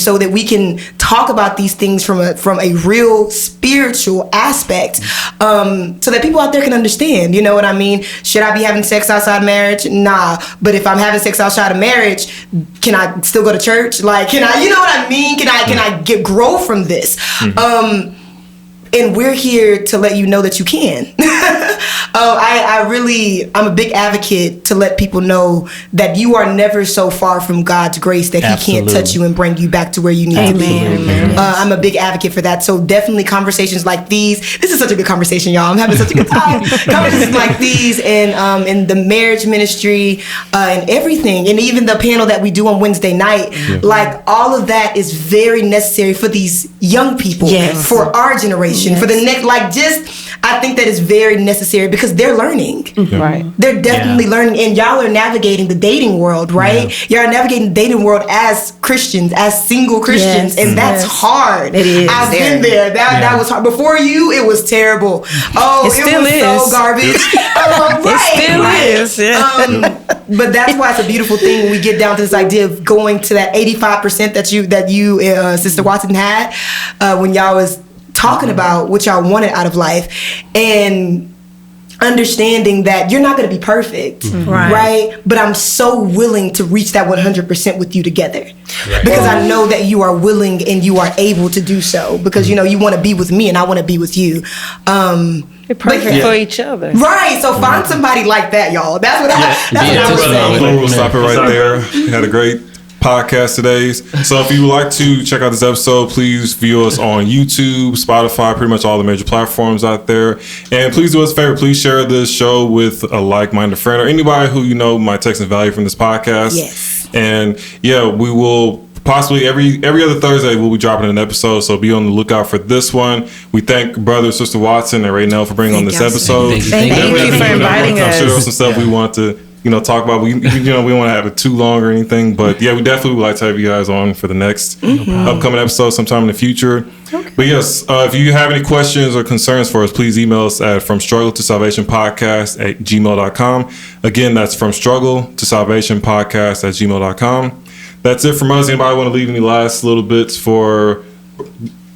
so that we can talk about these things from a real spiritual aspect, so that people out there can understand, you know what I mean? Should I be having sex outside marriage? Nah. But if I'm having sex outside of marriage, can I still go to church? Like, can I, you know what I mean? Can I grow from this? And we're here to let you know that you can. I'm a big advocate to let people know that you are never so far from God's grace that He can't touch you and bring you back to where you need to be. I'm a big advocate for that. So definitely conversations like these. This is such a good conversation, y'all. I'm having such a good time. Conversations like these and in the marriage ministry and everything. And even the panel that we do on Wednesday night. Like all of that is very necessary for these young people, for our generation. For the next, I think that is very necessary because they're learning. Right. They're definitely learning, and y'all are navigating the dating world, right? Y'all are navigating the dating world as Christians, as single Christians, and that's hard. It is. I've been there. That was hard. Before you, it was terrible. Oh, it was so garbage. It still is. But that's why it's a beautiful thing when we get down to this idea of going to that 85% that you Sister Watson had when y'all was talking about what y'all wanted out of life, and understanding that you're not going to be perfect, right? But I'm so willing to reach that 100% with you together, because I know that you are willing and you are able to do so, because you know you want to be with me and I want to be with you. You're perfect for each other, right? So find somebody like that, y'all. That's what I was saying. We'll stop it right there. We had a great podcast today. So if you would like to check out this episode, please view us on YouTube, Spotify, pretty much all the major platforms out there. And please do us a favor, please share this show with a like-minded friend or anybody who you know might take some value from this podcast. Yes. And we will possibly every other Thursday we'll be dropping an episode, so be on the lookout for this one. We thank Brother and Sister Watson and Raynell for bringing on this episode. Thank you for inviting us. I'm sure there was some stuff we want to talk about. We don't want to have it too long or anything, but we definitely would like to have you guys on for the next upcoming episode sometime in the future. Okay. But yes, if you have any questions or concerns for us, please email us at fromstruggletosalvationpodcast@gmail.com. Again, that's fromstruggletosalvationpodcast@gmail.com. That's it from us. Anybody want to leave any last little bits for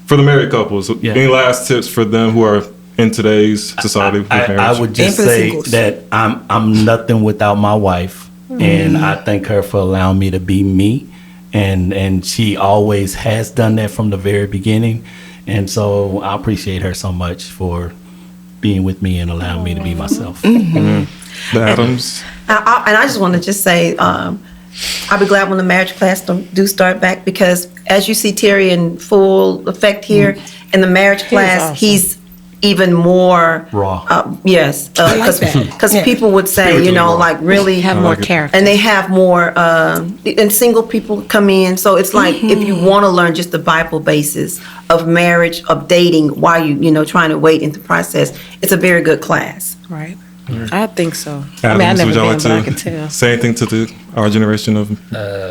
the married couples? Any last tips for them who are in today's society with marriage? I would just say that I'm nothing without my wife, and I thank her for allowing me to be me, and she always has done that from the very beginning, and so I appreciate her so much for being with me and allowing me to be myself. The Adams. And I just want to say, I'll be glad when the marriage class do start back, because as you see Terry in full effect here in the marriage class, he's even more raw. Because people would say, really have more character, and they have more. And single people come in, so it's like if you want to learn just the Bible basis of marriage, of dating, while you trying to wait in the process, it's a very good class. Right. I think so. I Adams, never would y'all been, like but I to can tell. say anything to our generation of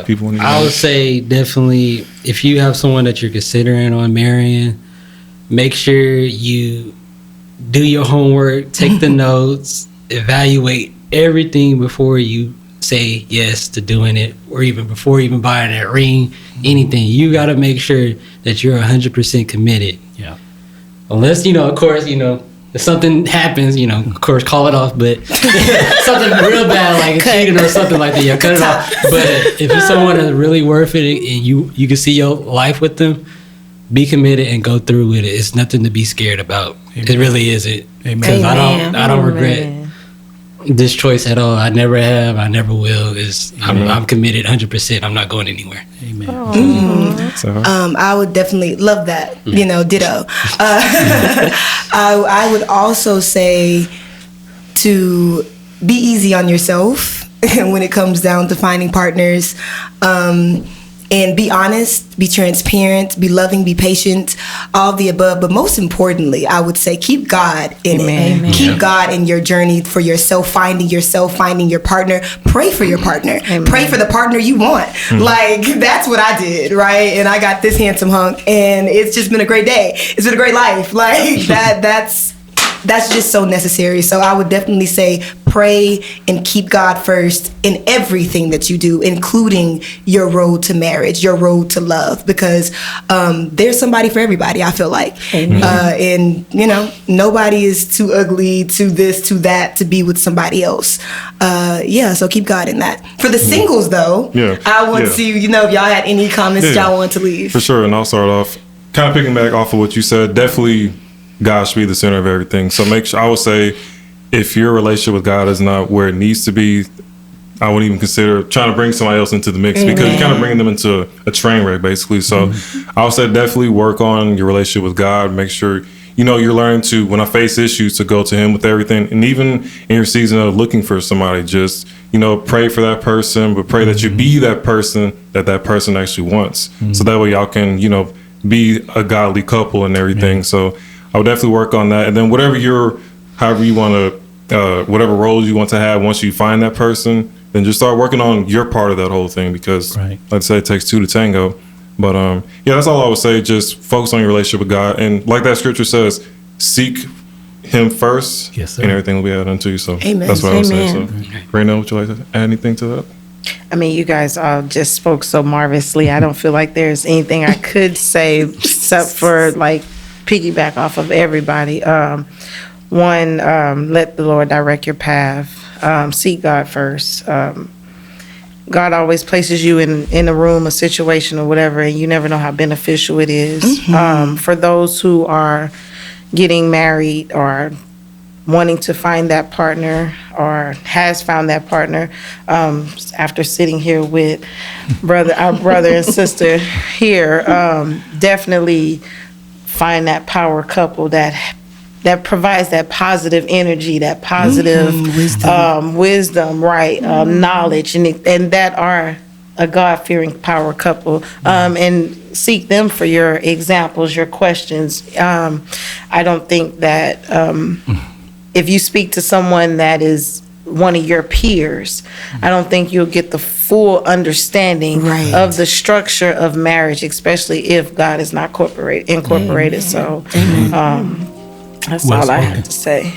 people? In the I would say definitely if you have someone that you're considering on marrying, make sure you do your homework, take the notes, evaluate everything before you say yes to doing it, or even before even buying that ring, anything. You got to make sure that you're 100% committed. Yeah. Unless, of course, if something happens, of course, call it off. But something real bad, like cheating or something like that, cut it off. But if it's someone that's really worth it and you can see your life with them, be committed and go through with it. It's nothing to be scared about. Amen. It really isn't. Because I don't regret this choice at all. I never have. I never will. I'm committed 100%. I'm not going anywhere. Amen. I would definitely love that. Ditto. I would also say to be easy on yourself when it comes down to finding partners. And be honest, be transparent, be loving, be patient, all of the above. But most importantly, I would say keep God in it. Amen. Keep God in your journey for yourself, finding your partner. Pray for your partner. Amen. Pray for the partner you want. Like, that's what I did, right? And I got this handsome hunk, and it's just been a great day. It's been a great life. Like, that's just so necessary. So I would definitely say pray and keep God first in everything that you do, including your road to marriage, your road to love, because there's somebody for everybody, I feel like. And, nobody is too ugly, to this, to that, to be with somebody else. So keep God in that. For the singles, though, I want to see, if y'all had any comments y'all want to leave. For sure, and I'll start off kind of picking back off of what you said. Definitely God should be the center of everything. So make sure, I would say, if your relationship with God is not where it needs to be, I wouldn't even consider trying to bring somebody else into the mix. Amen. Because you're kind of bringing them into a train wreck, basically. So I would say definitely work on your relationship with God. Make sure, you're learning to, when I face issues, to go to Him with everything. And even in your season of looking for somebody, just, pray for that person, but pray that you be that person that person actually wants. So that way y'all can, be a godly couple and everything. So I would definitely work on that. And then however you want to, whatever roles you want to have once you find that person, then just start working on your part of that whole thing, because like I said, it takes two to tango. But that's all I would say. Just focus on your relationship with God. And like that scripture says, seek Him first, and everything will be added unto you. So that's what I would say. So, Raina, would you like to add anything to that? I mean, you guys all just spoke so marvelously. I don't feel like there's anything I could say except for piggyback off of everybody. One, let the Lord direct your path. Seek God first. God always places you in a room, a situation, or whatever, and you never know how beneficial it is. For those who are getting married or wanting to find that partner or has found that partner, after sitting here with our brother and sister here, definitely find that power couple that provides that positive energy, that positive wisdom, right? Knowledge, and that are a God-fearing power couple, and seek them for your examples, your questions. I don't think that if you speak to someone that is one of your peers, I don't think you'll get the full understanding of the structure of marriage, especially if God is not incorporated. So that's all I have to say.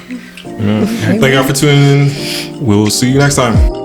Thank y'all for tuning in. We'll see you next time.